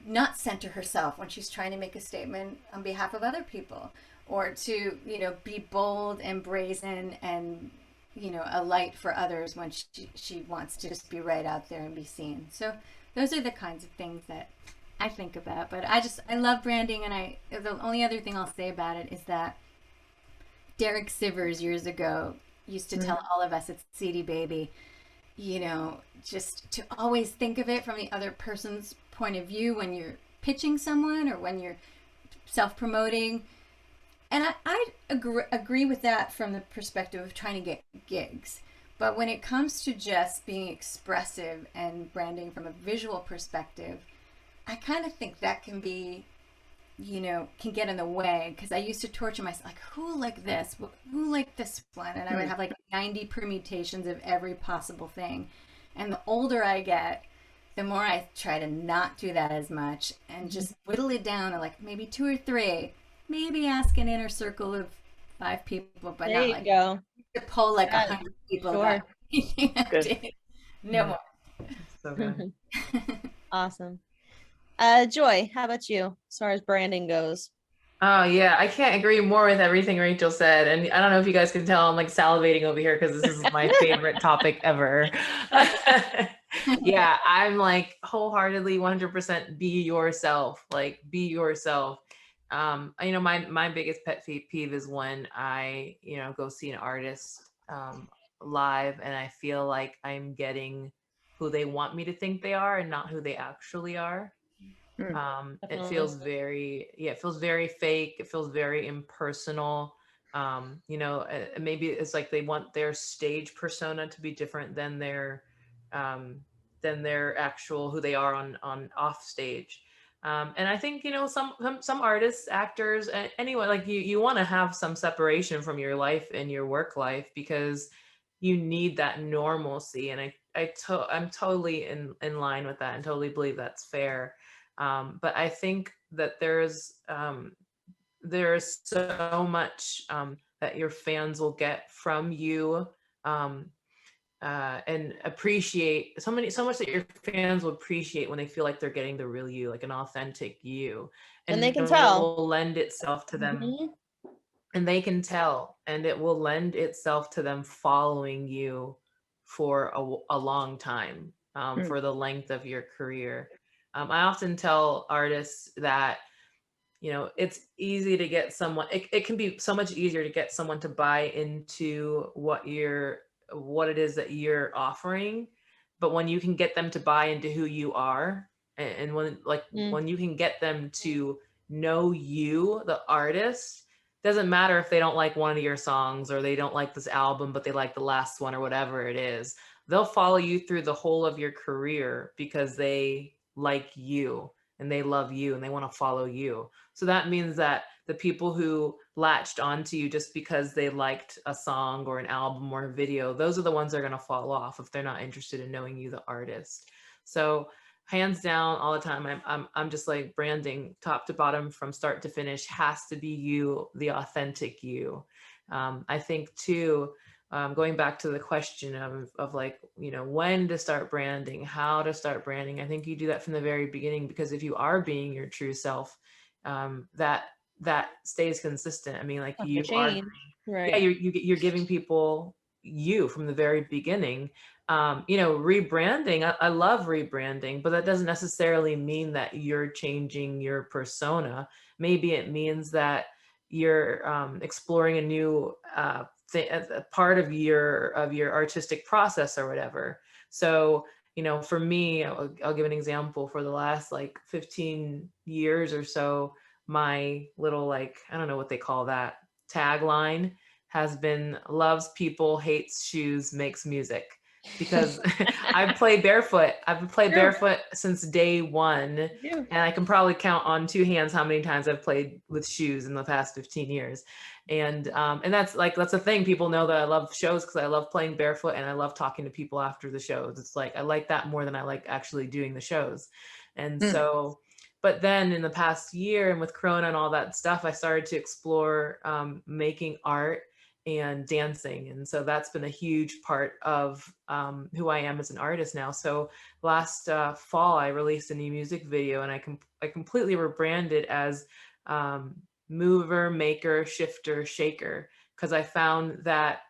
Speaker 3: not center herself when she's trying to make a statement on behalf of other people, or to, you know, be bold and brazen and, you know, a light for others when she wants to just be right out there and be seen. So those are the kinds of things that I think about. But I love branding, and the only other thing I'll say about it is that Derek Sivers years ago used to tell all of us at CD Baby, you know, just to always think of it from the other person's point of view when you're pitching someone or when you're self-promoting. And I agree with that from the perspective of trying to get gigs. But when it comes to just being expressive and branding from a visual perspective, I kind of think that can be, you know, can get in the way, because I used to torture myself, like, who like this? Who like this one? And I would have like 90 permutations of every possible thing. And the older I get, the more I try to not do that as much and just whittle it down to like maybe 2 or 3, maybe ask an inner circle of 5 people, but
Speaker 2: There
Speaker 3: not
Speaker 2: you
Speaker 3: like
Speaker 2: go.
Speaker 3: to pull like
Speaker 2: Yeah,
Speaker 3: 100 people.
Speaker 2: sure.
Speaker 3: No more.
Speaker 4: So good.
Speaker 2: Awesome. Joy, how about you as far as branding goes?
Speaker 4: Oh yeah, I can't agree more with everything Rachel said. And I don't know if you guys can tell I'm like salivating over here because this is my favorite topic ever. Yeah, I'm like wholeheartedly 100% be yourself, like be yourself. You know, my biggest pet peeve is when I, you know, go see an artist live and I feel like I'm getting who they want me to think they are and not who they actually are. It feels very, it feels very fake. It feels very impersonal. You know, maybe it's like they want their stage persona to be different than their actual who they are on off stage. And I think, you know, some artists, actors, anyone, like you want to have some separation from your life and your work life because you need that normalcy. And I'm totally in line with that and totally believe that's fair. But I think that there's so much that your fans will get from you, and appreciate so much that your fans will appreciate when they feel like they're getting the real you, like an authentic you,
Speaker 2: And they can
Speaker 4: it
Speaker 2: tell.
Speaker 4: will lend itself to them. And they can tell, and it will lend itself to them following you for a long time, for the length of your career. I often tell artists that, you know, it's easy to get someone, it can be so much easier to get someone to buy into what it is that you're offering. But when you can get them to buy into who you are, and when you can get them to know you, the artist, doesn't matter if they don't like one of your songs or they don't like this album, but they like the last one or whatever it is, they'll follow you through the whole of your career because they like you and they love you and they want to follow you. So that means that the people who latched onto you just because they liked a song or an album or a video, those are the ones that are going to fall off if they're not interested in knowing you, the artist. So hands down, all the time, I'm just like branding top to bottom from start to finish has to be you, the authentic you. I think too, going back to the question of like, you know, when to start branding, how to start branding. I think you do that from the very beginning, because if you are being your true self, that stays consistent. I mean, like you are,
Speaker 2: right?
Speaker 4: yeah, you're giving people you from the very beginning. You know, rebranding, I love rebranding, but that doesn't necessarily mean that you're changing your persona. Maybe it means that you're exploring a new part of your artistic process or whatever. So, you know, for me, I'll give an example. For the last like 15 years or so, my little, like, I don't know what they call that, tagline has been loves people, hates shoes, makes music. Because I've played barefoot. I've played barefoot since day one. And I can probably count on 2 hands how many times I've played with shoes in the past 15 years. And that's a thing. People know that I love shows because I love playing barefoot and I love talking to people after the shows. It's like, I like that more than I like actually doing the shows. And so, but then in the past year and with Corona and all that stuff, I started to explore making art and dancing. And so that's been a huge part of who I am as an artist now. So last fall, I released a new music video, and I completely rebranded as mover, maker, shifter, shaker, because I found that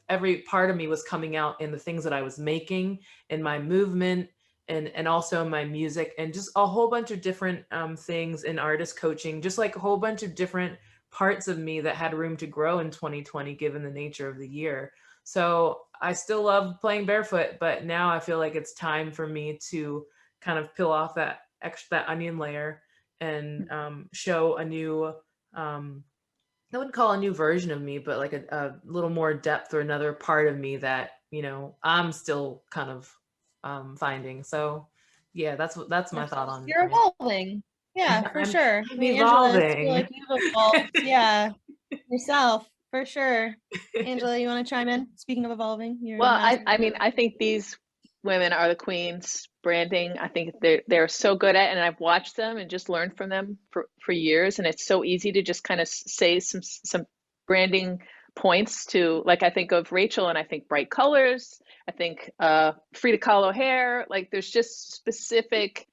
Speaker 4: every part of me was coming out in the things that I was making, in my movement, and also in my music, and just a whole bunch of different things in artist coaching, just like a whole bunch of different parts of me that had room to grow in 2020, given the nature of the year. So I still love playing barefoot, but now I feel like it's time for me to kind of peel off that onion layer and show a new, I wouldn't call a new version of me, but like a little more depth, or another part of me that, you know, I'm still kind of finding. So yeah, that's my thought on
Speaker 2: You're
Speaker 4: brand.
Speaker 2: evolving. Yeah, for
Speaker 4: I'm
Speaker 2: sure. I mean, Angela, I feel like you've evolved. Yeah, yourself, for sure. Angela, you want to chime in? Speaking of evolving, you're
Speaker 5: Well,
Speaker 2: master.
Speaker 5: I mean, I think these women are the queens branding. I think they're so good at it, and I've watched them and just learned from them for years. And it's so easy to just kind of say some branding points to, like, I think of Rachel and I think bright colors. I think Frida Kahlo hair. Like, there's just specific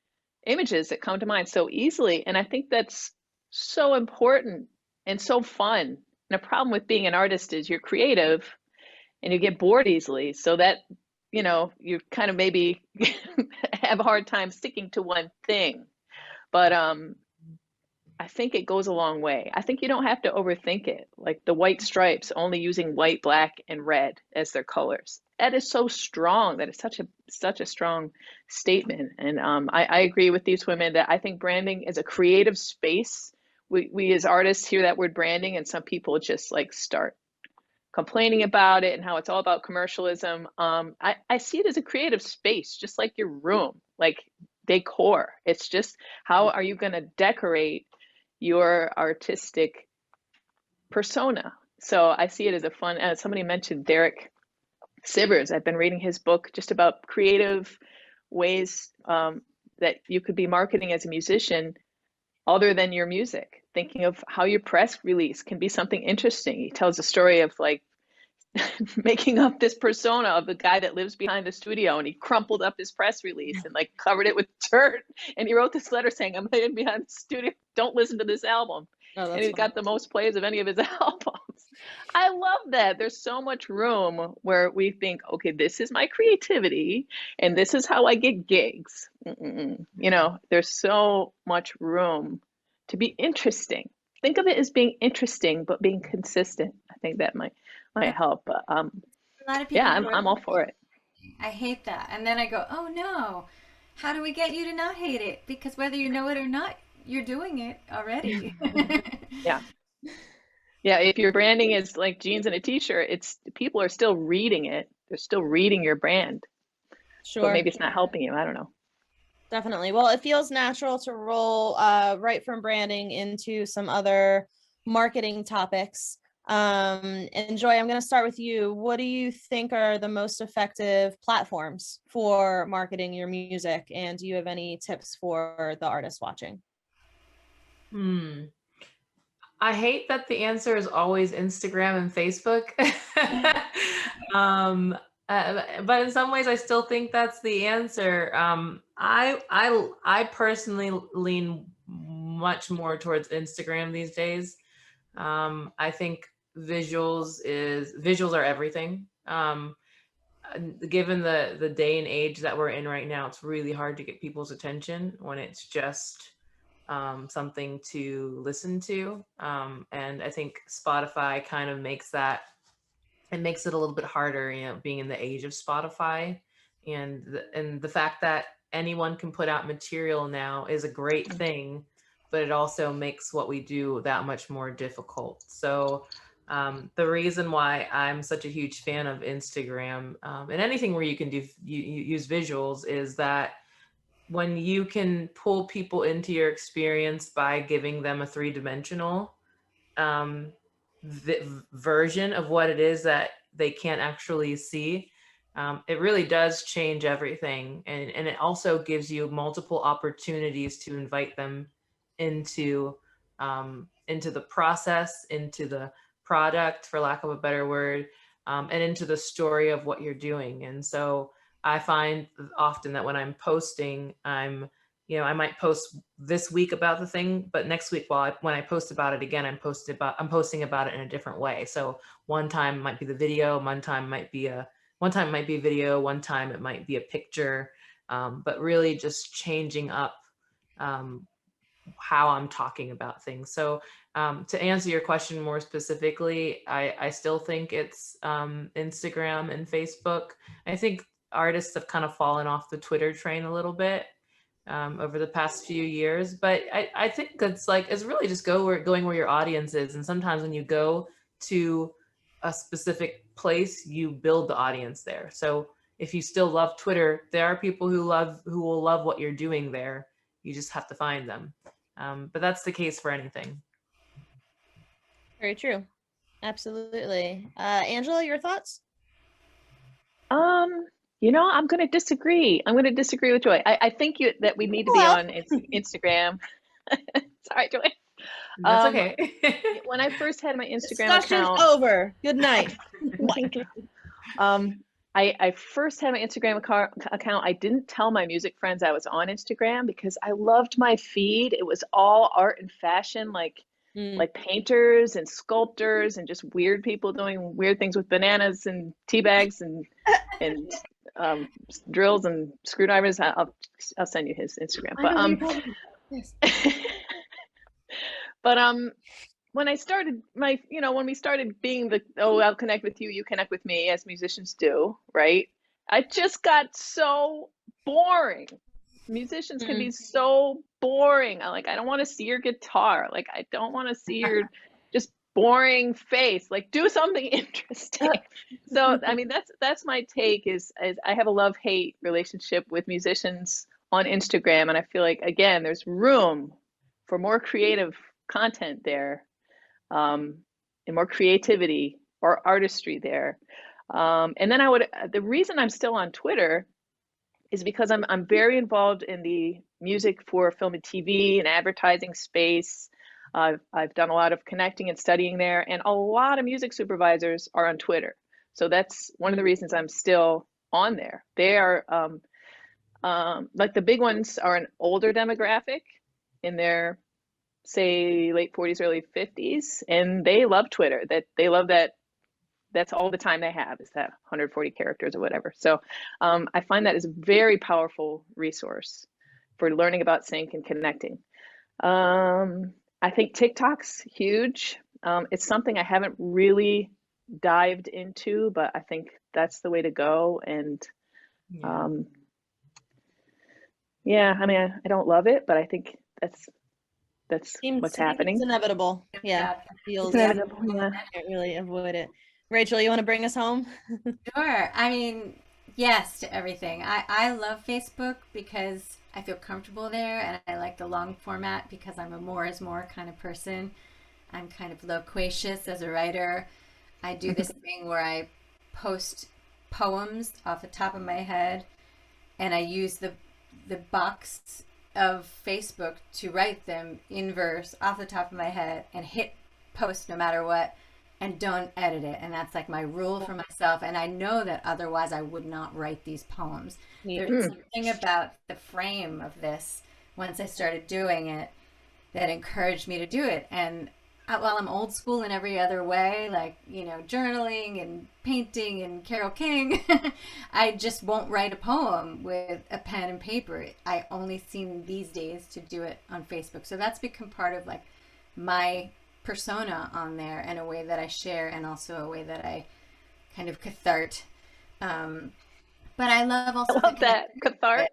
Speaker 5: images that come to mind so easily. And I think that's so important and so fun. And a problem with being an artist is you're creative and you get bored easily. So that, you know, you kind of maybe have a hard time sticking to one thing. But I think it goes a long way. I think you don't have to overthink it. Like the white stripes, only using white, black, and red as their colors. That is so strong. That is such a strong statement. And I agree with these women that I think branding is a creative space. We as artists hear that word branding, and some people just like start complaining about it and how it's all about commercialism. I see it as a creative space, just like your room, like decor. It's just, how are you going to decorate your artistic persona? So I see it as a fun, as somebody mentioned, Derek Sivers. I've been reading his book just about creative ways that you could be marketing as a musician other than your music, thinking of how your press release can be something interesting. He tells a story of like making up this persona of the guy that lives behind the studio, and he crumpled up his press release and like covered it with dirt. And he wrote this letter saying, "I'm hidden behind the studio. Don't listen to this album."
Speaker 2: Oh,
Speaker 5: And he's got the most plays of any of his albums. I love that. There's so much room where we think, okay, this is my creativity and this is how I get gigs. You know, there's so much room to be interesting. Think of it as being interesting, but being consistent. I think that might help. But
Speaker 3: A lot of people
Speaker 5: yeah,
Speaker 3: who are
Speaker 5: I'm all for it.
Speaker 3: I hate that. And then I go, oh no, how do we get you to not hate it? Because whether you know it or not, you're doing it already.
Speaker 5: Yeah. Yeah, if your branding is like jeans and a t-shirt, it's people are still reading it. They're still reading your brand.
Speaker 2: Sure.
Speaker 5: But maybe it's not helping you. I don't know.
Speaker 2: Definitely. Well, it feels natural to roll right from branding into some other marketing topics. And Joy, I'm going to start with you. What do you think are the most effective platforms for marketing your music? And do you have any tips for the artists watching?
Speaker 4: I hate that the answer is always Instagram and Facebook. But in some ways, I still think that's the answer. I personally lean much more towards Instagram these days. I think visuals are everything. Given the day and age that we're in right now, it's really hard to get people's attention when it's just something to listen to. And I think Spotify kind of makes it a little bit harder, you know, being in the age of Spotify, and the fact that anyone can put out material now is a great thing, but it also makes what we do that much more difficult. So the reason why I'm such a huge fan of Instagram and anything where you can use visuals is that when you can pull people into your experience by giving them a three-dimensional version of what it is that they can't actually see, it really does change everything. And it also gives you multiple opportunities to invite them into the process, into the product, for lack of a better word, and into the story of what you're doing. And so I find often that when I'm posting, I might post this week about the thing, but next week when I post about it again, I'm posting about it in a different way. So one time it might be the video, one time it might be a video, one time it might be a picture, but really just changing up how I'm talking about things. So to answer your question more specifically, I still think it's Instagram and Facebook. I think artists have kind of fallen off the Twitter train a little bit over the past few years, but I think it's really just going where your audience is. And sometimes when you go to a specific place, you build the audience there. So if you still love Twitter, there are people who will love what you're doing there. You just have to find them. But that's the case for anything.
Speaker 2: Very true. Absolutely. Angela, your thoughts?
Speaker 5: I'm going to disagree. I'm going to disagree with Joy. I think that we need to be on Instagram. Sorry, Joy.
Speaker 4: That's okay.
Speaker 5: When I first had my Instagram
Speaker 2: Discussion
Speaker 5: account,
Speaker 2: over. Good night.
Speaker 5: I first had my Instagram account. I didn't tell my music friends I was on Instagram because I loved my feed. It was all art and fashion, like painters and sculptors and just weird people doing weird things with bananas and tea bags and drills and screwdrivers. I'll send you his Instagram. But when I started when we started being I'll connect with you, you connect with me, as musicians do, right? I just got so boring. Musicians can be so boring. I don't want to see your guitar. Like, I don't want to see your just boring face. Like, do something interesting. So, I mean, that's my take is I have a love-hate relationship with musicians on Instagram. And I feel like, again, there's room for more creative content there, and more creativity or artistry there. And then the reason I'm still on Twitter is because I'm very involved in the music for film and TV and advertising space. I've done a lot of connecting and studying there, and a lot of music supervisors are on Twitter. So that's one of the reasons I'm still on there. They are like the big ones are an older demographic in their, say, late 40s, early 50s, and they love Twitter. They love that. That's all the time they have, is that 140 characters or whatever. So I find that is a very powerful resource for learning about sync and connecting. I think TikTok's huge. It's something I haven't really dived into, but I think that's the way to go. And I mean, I don't love it, but I think that's what's happening.
Speaker 2: It's inevitable. Yeah, it feels
Speaker 5: inevitable. Yeah.
Speaker 2: Can't really avoid it. Rachel, you want to bring us home?
Speaker 3: Sure. I mean, yes to everything. I love Facebook because I feel comfortable there, and I like the long format because I'm a more is more kind of person. I'm kind of loquacious as a writer. I do this thing where I post poems off the top of my head, and I use the box of Facebook to write them in verse off the top of my head and hit post no matter what, and don't edit it. And that's like my rule for myself. And I know that otherwise I would not write these poems. There's something about the frame of this once I started doing it that encouraged me to do it. And while I'm old school in every other way, like, journaling and painting and Carole King, I just won't write a poem with a pen and paper. I only seem these days to do it on Facebook. So that's become part of like my persona on there, and a way that I share, and also a way that I kind of cathart. But I love also
Speaker 5: that cathart.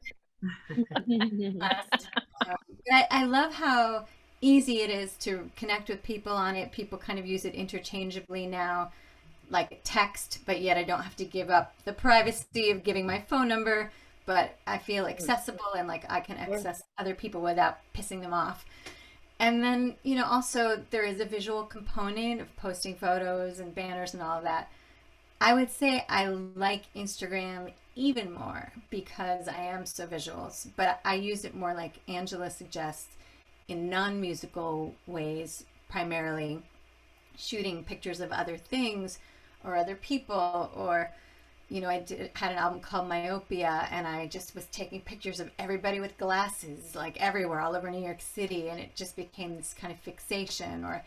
Speaker 3: I love how easy it is to connect with people on it. People kind of use it interchangeably now, like text, but yet I don't have to give up the privacy of giving my phone number, but I feel accessible and like I can access other people without pissing them off. And then, also there is a visual component of posting photos and banners and all of that. I would say I like Instagram even more because I am so visual, but I use it more like Angela suggests, in non-musical ways, primarily shooting pictures of other things or other people, or I had an album called Myopia, and I just was taking pictures of everybody with glasses, like everywhere, all over New York City, and it just became this kind of fixation. Or,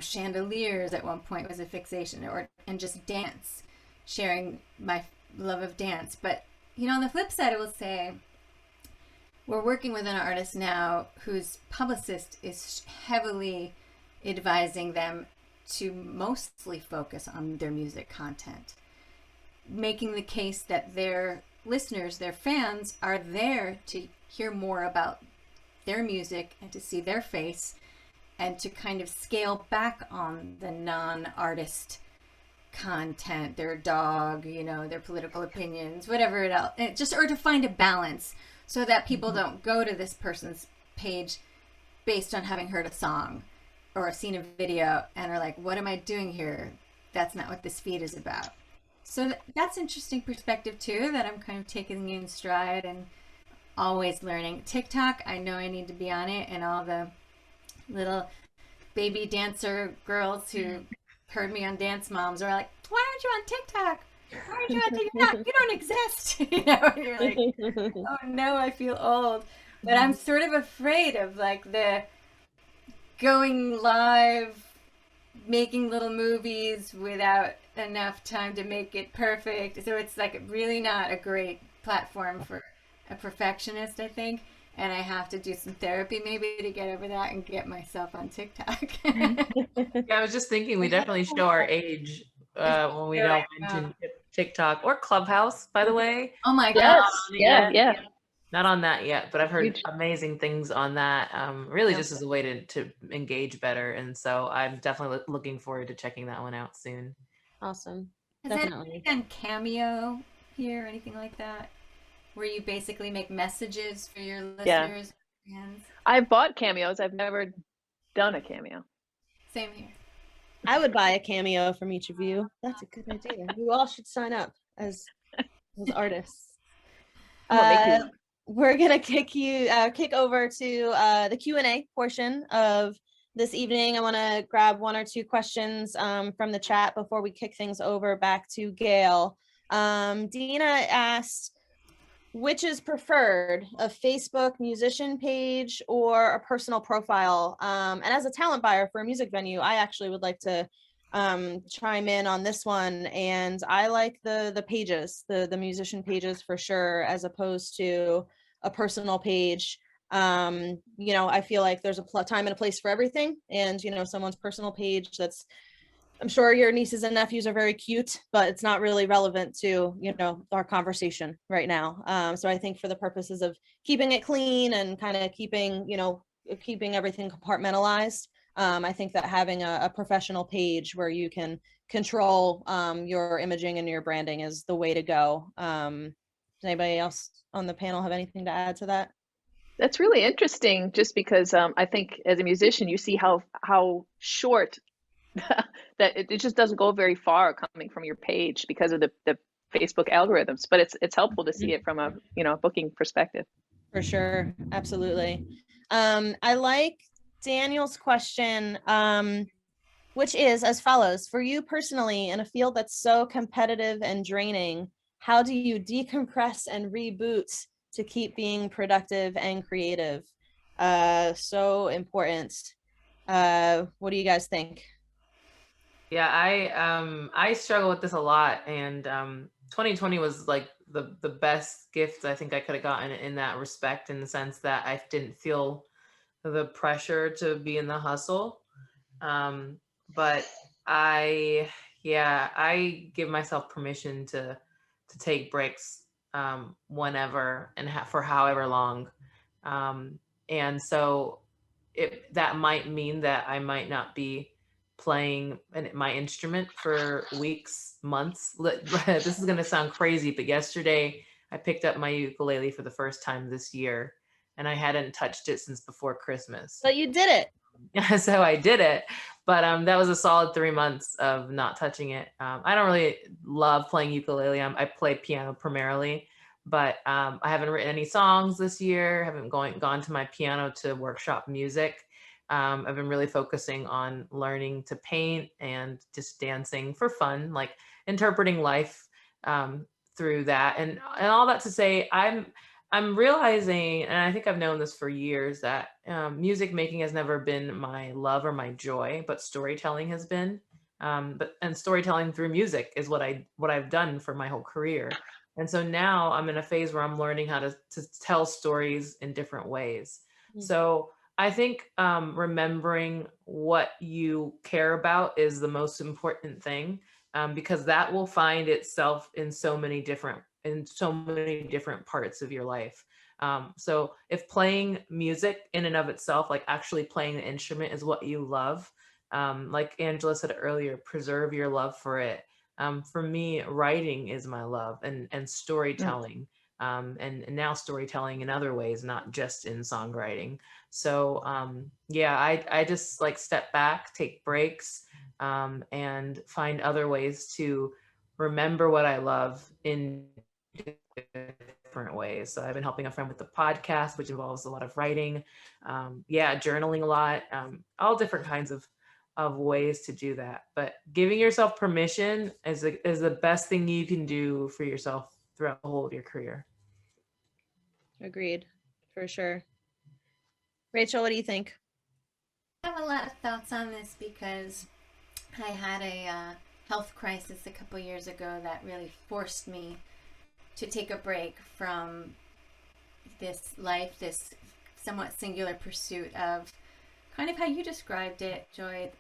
Speaker 3: chandeliers at one point was a fixation, and just dance, sharing my love of dance. But, on the flip side, I will say, we're working with an artist now whose publicist is heavily advising them to mostly focus on their music content, making the case that their listeners, their fans, are there to hear more about their music and to see their face, and to kind of scale back on the non-artist content, their dog, their political opinions, whatever or to find a balance so that people don't go to this person's page based on having heard a song or seen a video and are like, what am I doing here? That's not what this feed is about. So that's interesting perspective too, that I'm kind of taking in stride and always learning. TikTok, I know I need to be on it, and all the little baby dancer girls who heard me on Dance Moms are like, why aren't you on TikTok? Why aren't you on TikTok? You don't exist. And you're like, oh no, I feel old. But I'm sort of afraid of like the going live, making little movies without enough time to make it perfect. So it's like really not a great platform for a perfectionist, I think. And I have to do some therapy maybe to get over that and get myself on TikTok.
Speaker 4: Yeah, I was just thinking we definitely show our age when we don't mention TikTok or Clubhouse, by the way.
Speaker 3: Oh my
Speaker 5: Yes,
Speaker 3: God.
Speaker 5: yeah.
Speaker 4: Not on that yet, but I've heard
Speaker 5: Huge.
Speaker 4: amazing things on that. Really just as a way to engage better. And so I'm definitely looking forward to checking that one out soon.
Speaker 6: Awesome.
Speaker 3: Has anybody done Cameo here or anything like that, where you basically make messages for your listeners?
Speaker 5: Yeah. I've bought cameos. I've never done a cameo.
Speaker 3: Same here.
Speaker 6: I would buy a cameo from each of you. That's a good idea. You all should sign up as artists. We're gonna kick over to the Q&A portion of this evening. I want to grab one or two questions from the chat before we kick things over back to Gail. Dina asked, which is preferred, a Facebook musician page or a personal profile? And as a talent buyer for a music venue, I actually would like to chime in on this one. And I like the pages, the musician pages for sure, as opposed to a personal page. I feel like there's a time and a place for everything. And, someone's personal page that's, I'm sure your nieces and nephews are very cute, but it's not really relevant to, our conversation right now. So I think for the purposes of keeping it clean and kind of keeping everything compartmentalized, I think that having a professional page where you can control your imaging and your branding is the way to go. Does anybody else on the panel have anything to add to that?
Speaker 5: That's really interesting, just because I think as a musician, you see how short that it just doesn't go very far coming from your page because of the Facebook algorithms. But it's helpful to see it from a booking perspective.
Speaker 6: For sure, absolutely. I like Daniel's question, which is as follows: for you personally, in a field that's so competitive and draining, how do you decompress and reboot to keep being productive and creative? So important. What do you guys think?
Speaker 4: Yeah, I struggle with this a lot, and 2020 was like the best gift I think I could have gotten in that respect, in the sense that I didn't feel the pressure to be in the hustle. But I give myself permission to take breaks whenever and for however long. And so that might mean that I might not be playing my instrument for weeks, months. This is going to sound crazy, but yesterday I picked up my ukulele for the first time this year, and I hadn't touched it since before Christmas.
Speaker 6: But you did it.
Speaker 4: So I did it, but that was a solid 3 months of not touching it. I don't really love playing ukulele. I play piano primarily, but I haven't written any songs this year. Haven't gone to my piano to workshop music. I've been really focusing on learning to paint and just dancing for fun, like interpreting life through that. And all that to say, I'm realizing, and I think I've known this for years, that music making has never been my love or my joy, but storytelling has been. And storytelling through music is what I've done for my whole career. And so now I'm in a phase where I'm learning how to tell stories in different ways. So I think remembering what you care about is the most important thing, because that will find itself in so many different parts of your life. So if playing music in and of itself, like actually playing the instrument, is what you love, like Angela said earlier, preserve your love for it. For me, writing is my love, and storytelling, and now storytelling in other ways, not just in songwriting. So yeah, I just like step back, take breaks, and find other ways to remember what I love in different ways. So I've been helping a friend with the podcast, which involves a lot of writing, yeah, journaling a lot, all different kinds of ways to do that. But giving yourself permission is the best thing you can do for yourself throughout the whole of your career.
Speaker 6: Agreed, for sure. Rachel, what do you think?
Speaker 3: I have a lot of thoughts on this because I had a health crisis a couple years ago that really forced me to take a break from this life, this somewhat singular pursuit of kind of how you described it, Joy,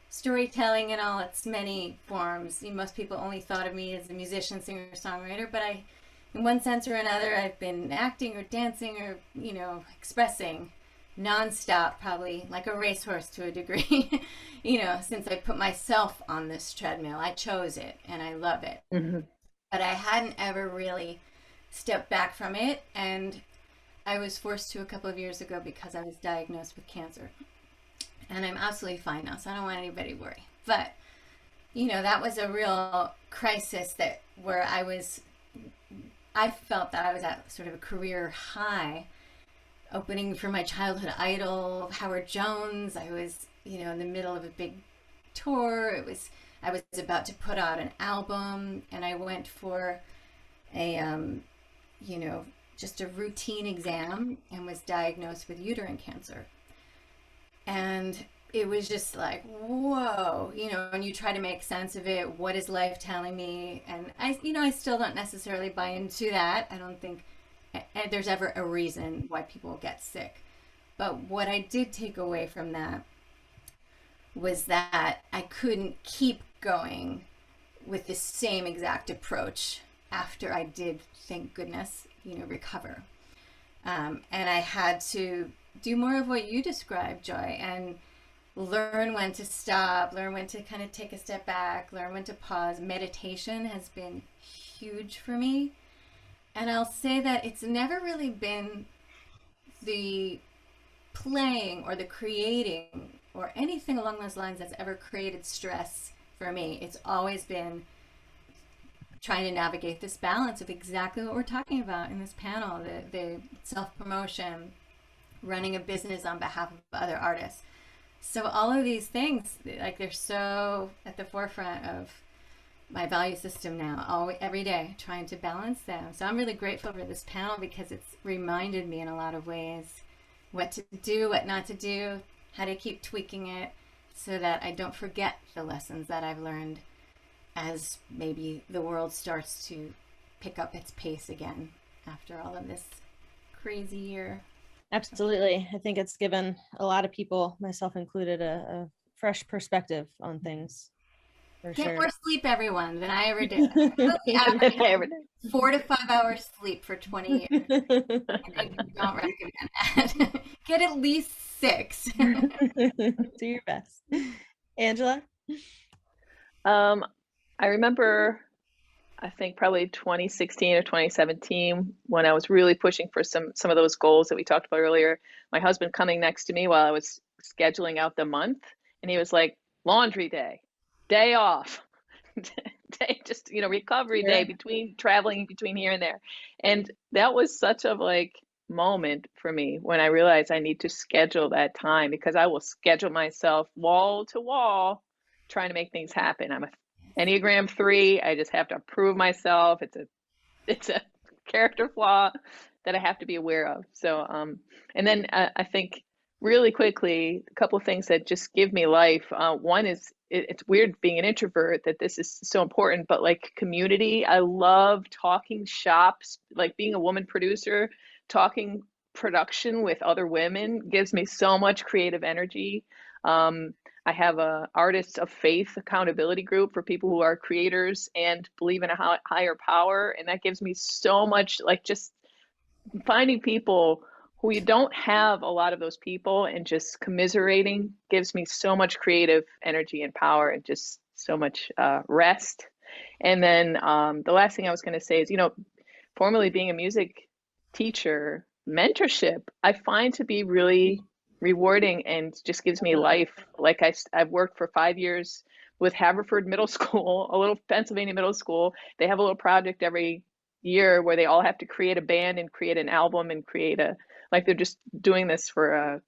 Speaker 3: storytelling in all its many forms. Most people only thought of me as a musician, singer, songwriter, but in one sense or another, I've been acting or dancing or, expressing nonstop, probably like a racehorse to a degree, since I put myself on this treadmill. I chose it and I love it. Mm-hmm. But I hadn't ever really stepped back from it. And I was forced to a couple of years ago because I was diagnosed with cancer. And I'm absolutely fine now, so I don't want anybody to worry. But, that was a real crisis where I felt that I was at sort of a career high, opening for my childhood idol, Howard Jones. I was, in the middle of a big tour. I was about to put out an album, and I went for a, just a routine exam and was diagnosed with uterine cancer. And it was just like, whoa, and you try to make sense of it. What is life telling me? And I still don't necessarily buy into that. I don't think there's ever a reason why people get sick. But what I did take away from that was that I couldn't keep going with the same exact approach after I did, thank goodness, recover. And I had to do more of what you described, Joy, and learn when to stop, learn when to kind of take a step back, learn when to pause. Meditation has been huge for me. And I'll say that it's never really been the playing or the creating or anything along those lines that's ever created stress for me. It's always been trying to navigate this balance of exactly what we're talking about in this panel, the self-promotion, running a business on behalf of other artists. So all of these things, like, they're so at the forefront of my value system now, every day, trying to balance them. So I'm really grateful for this panel because it's reminded me in a lot of ways what to do, what not to do, how to keep tweaking it so that I don't forget the lessons that I've learned as maybe the world starts to pick up its pace again after all of this crazy year.
Speaker 6: Absolutely. I think it's given a lot of people, myself included, a fresh perspective on things.
Speaker 3: Get more sleep, everyone, than I ever did. I 4 to 5 hours sleep for 20 years. I don't recommend that. Get at least 6.
Speaker 6: Do your best. Angela?
Speaker 5: I remember, I think probably 2016 or 2017, when I was really pushing for some of those goals that we talked about earlier, my husband coming next to me while I was scheduling out the month, and he was like, laundry day off, day, just, recovery day between traveling between here and there. And that was such a, like, moment for me when I realized I need to schedule that time, because I will schedule myself wall to wall trying to make things happen. I'm a Enneagram 3. I just have to prove myself. It's a character flaw that I have to be aware of. So, and then I think really quickly, a couple of things that just give me life. One is it's weird being an introvert that this is so important, but like community, I love talking shops, like being a woman producer, talking production with other women gives me so much creative energy. I have a Artists of Faith accountability group for people who are creators and believe in a higher power. And that gives me so much, like just finding people who you don't have a lot of those people and just commiserating gives me so much creative energy and power and just so much rest. And then the last thing I was going to say is, formerly being a music teacher, mentorship, I find to be really rewarding and just gives me life. Like I've worked for 5 years with Haverford Middle School, a little Pennsylvania middle school. They have a little project every year where they all have to create a band and create an album and create they're just doing this for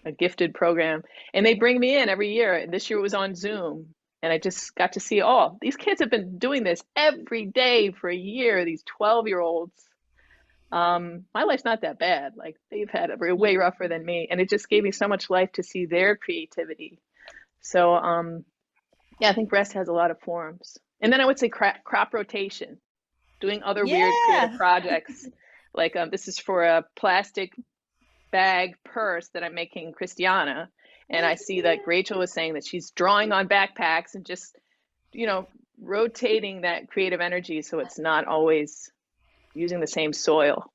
Speaker 5: a gifted program. And they bring me in every year. And this year it was on Zoom. And I just got to see, these kids have been doing this every day for a year, these 12-year-olds. My life's not that bad. Like they've had it way rougher than me. And it just gave me so much life to see their creativity. So, I think Rest has a lot of forms. And then I would say crop rotation, doing other weird creative projects. Like this is for a plastic bag purse that I'm making Christianna. And I see that Rachel was saying that she's drawing on backpacks and just, rotating that creative energy so it's not always using the same soil.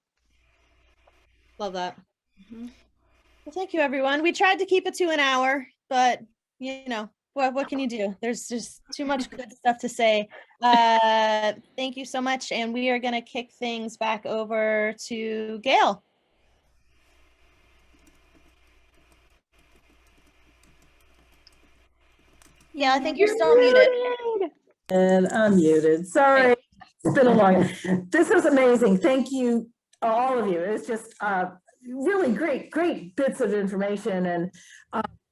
Speaker 6: Love that. Well, thank you, everyone. We tried to keep it to an hour, but what can you do? There's just too much good stuff to say. Thank you so much. And we are going to kick things back over to Gail. Yeah, I think you're still muted.
Speaker 1: And I'm muted. Sorry, it's been a long. This was amazing. Thank you, all of you. It's just really great bits of information. And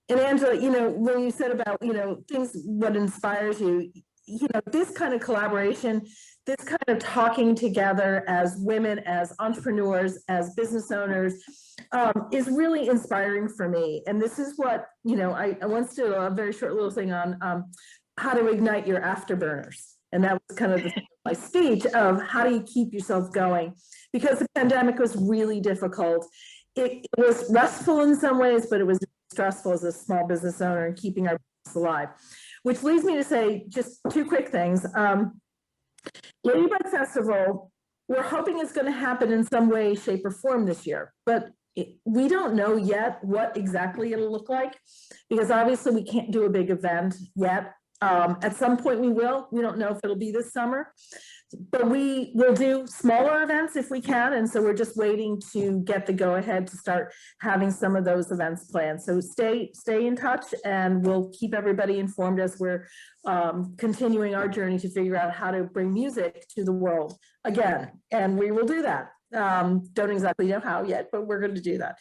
Speaker 1: Angela, when you said about things, what inspires you, this kind of collaboration, this kind of talking together as women, as entrepreneurs, as business owners, is really inspiring for me. And this is what I once did a very short little thing on how to ignite your afterburners. And that was kind of my speech of how do you keep yourself going? Because the pandemic was really difficult. It was restful in some ways, but it was stressful as a small business owner and keeping our business alive. Which leads me to say just two quick things. Ladybug Festival, we're hoping it's going to happen in some way, shape, or form this year, but we don't know yet what exactly it'll look like, because obviously we can't do a big event yet. At some point we will. We don't know if it'll be this summer, but we will do smaller events if we can. And so we're just waiting to get the go ahead to start having some of those events planned. So stay in touch, and we'll keep everybody informed as we're continuing our journey to figure out how to bring music to the world again. And we will do that. Don't exactly know how yet, but we're going to do that.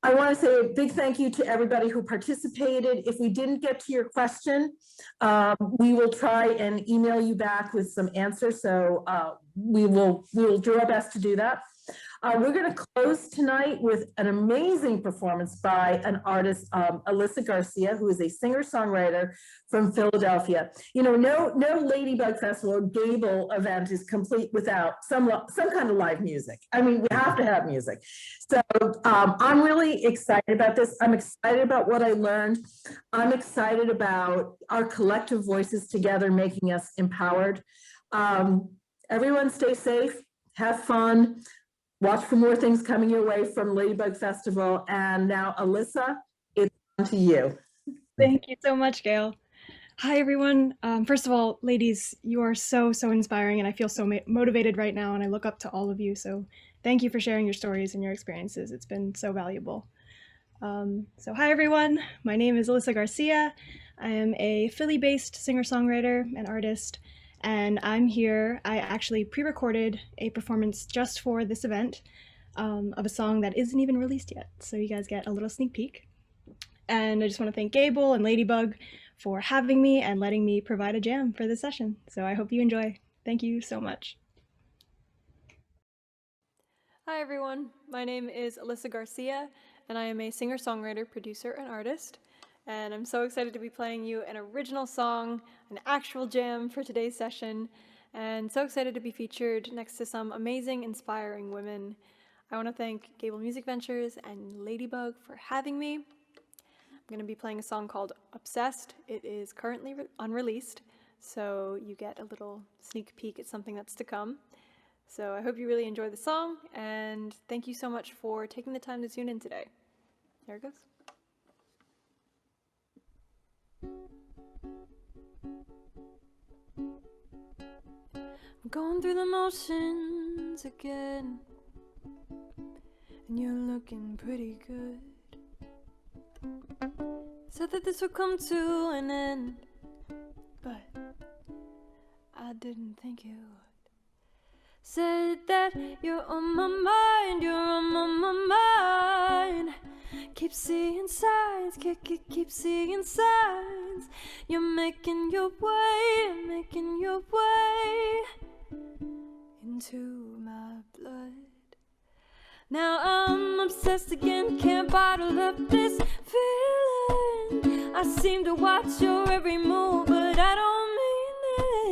Speaker 1: I want to say a big thank you to everybody who participated. If we didn't get to your question, we will try and email you back with some answers. So we will do our best to do that. We're going to close tonight with an amazing performance by an artist, Alyssa Garcia, who is a singer-songwriter from Philadelphia. No Ladybug Festival Gable event is complete without some kind of live music. I mean, we have to have music. So I'm really excited about this. I'm excited about what I learned. I'm excited about our collective voices together making us empowered. Everyone stay safe, have fun. Watch for more things coming your way from Ladybug Festival. And now, Alyssa, it's on to you.
Speaker 7: Thank you so much, Gail. Hi, everyone. First of all, ladies, you are so inspiring, and I feel so motivated right now, and I look up to all of you. So thank you for sharing your stories and your experiences. It's been so valuable. So hi, everyone. My name is Alyssa Garcia. I am a Philly-based singer-songwriter and artist. And I'm here. I actually pre-recorded a performance just for this event. of a song that isn't even released yet. So you guys get a little sneak peek. And I just want to thank Gable and Ladybug for having me and letting me provide a jam for this session. So I hope you enjoy. Thank you so much.
Speaker 8: Hi everyone, my name is Alyssa Garcia, and I am a singer-songwriter, producer, and artist. And I'm so excited to be playing you an original song, an actual jam for today's session, and so excited to be featured next to some amazing, inspiring women. I want to thank Gable Music Ventures and Ladybug for having me. I'm going to be playing a song called Obsessed. It is currently unreleased, so you get a little sneak peek at something that's to come. So I hope you really enjoy the song, and thank you so much for taking the time to tune in today. Here it goes. I'm going through the motions again, and you're looking pretty good. Said that this would come to an end, but I didn't think it would. Said that you're on my mind, you're on my mind. Keep seeing signs, keep seeing signs. You're making your way into my blood. Now I'm obsessed again, can't bottle up this feeling. I seem to watch your every move, but I don't mean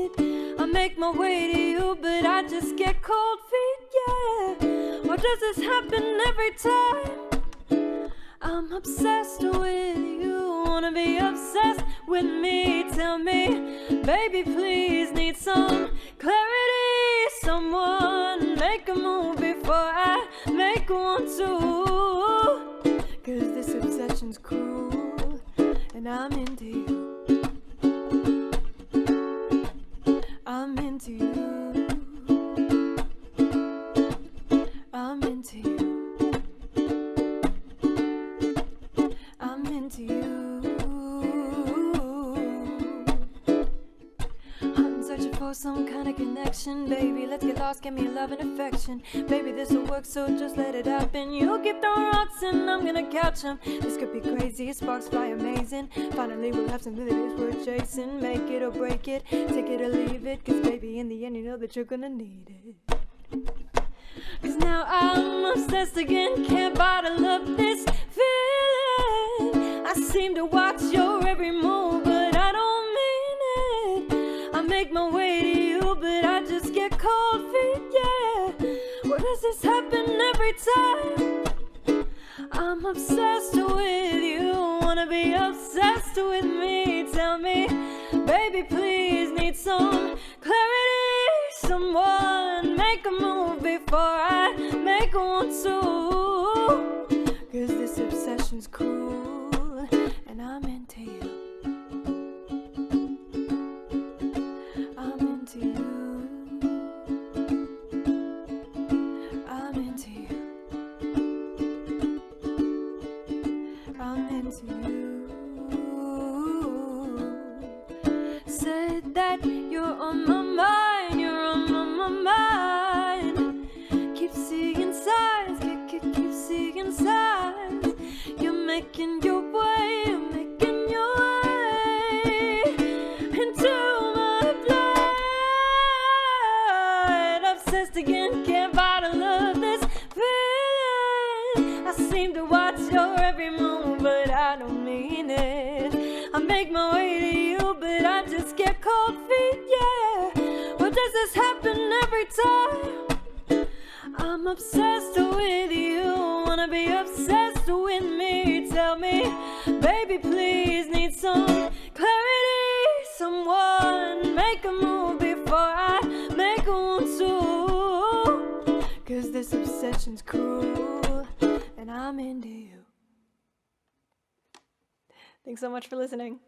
Speaker 8: it. I make my way to you, but I just get cold feet, yeah. Why does this happen every time? I'm obsessed with you, wanna be obsessed with me. Tell me, baby, please, need some clarity. Someone make a move before I make one too. Cause this obsession's cruel, and I'm into you. I'm into you. I'm into you. I'm into you. I'm searching for some kind of connection, baby. Let's get lost, give me love and affection. Baby, this'll work, so just let it happen. You'll keep throwing rocks and I'm gonna catch them. This could be crazy, sparks fly amazing. Finally we'll have something that is worth chasing. Make it or break it, take it or leave it. Cause baby, in the end you know that you're gonna need it. Cause now I'm obsessed again, can't bottle up this feeling. I seem to watch your every move, but I don't mean it. I make my way to you, but I just get cold feet, yeah. Why does this happen every time? I'm obsessed with you, wanna be obsessed with me. Tell me, baby, please, need some clarity. Someone make a move before I make one too. Cause this obsession's cruel, and I'm into you. I'm into you. I'm into you. I'm into you. Said that you're on my mind, you're on my mind. Keep seeing signs, keep seeing signs. You're making your way into my blood. Obsessed again, can't bottle up this feeling. I seem to watch your every move, but I don't mean it. I make my way to you, but I just get cold feet, yeah. Why does this happen every time? I'm obsessed with you, wanna be obsessed with me. Tell me, baby, please, need some clarity. Someone make a move before I make one too. Cause this obsession's cruel, and I'm into you. Thanks so much for listening.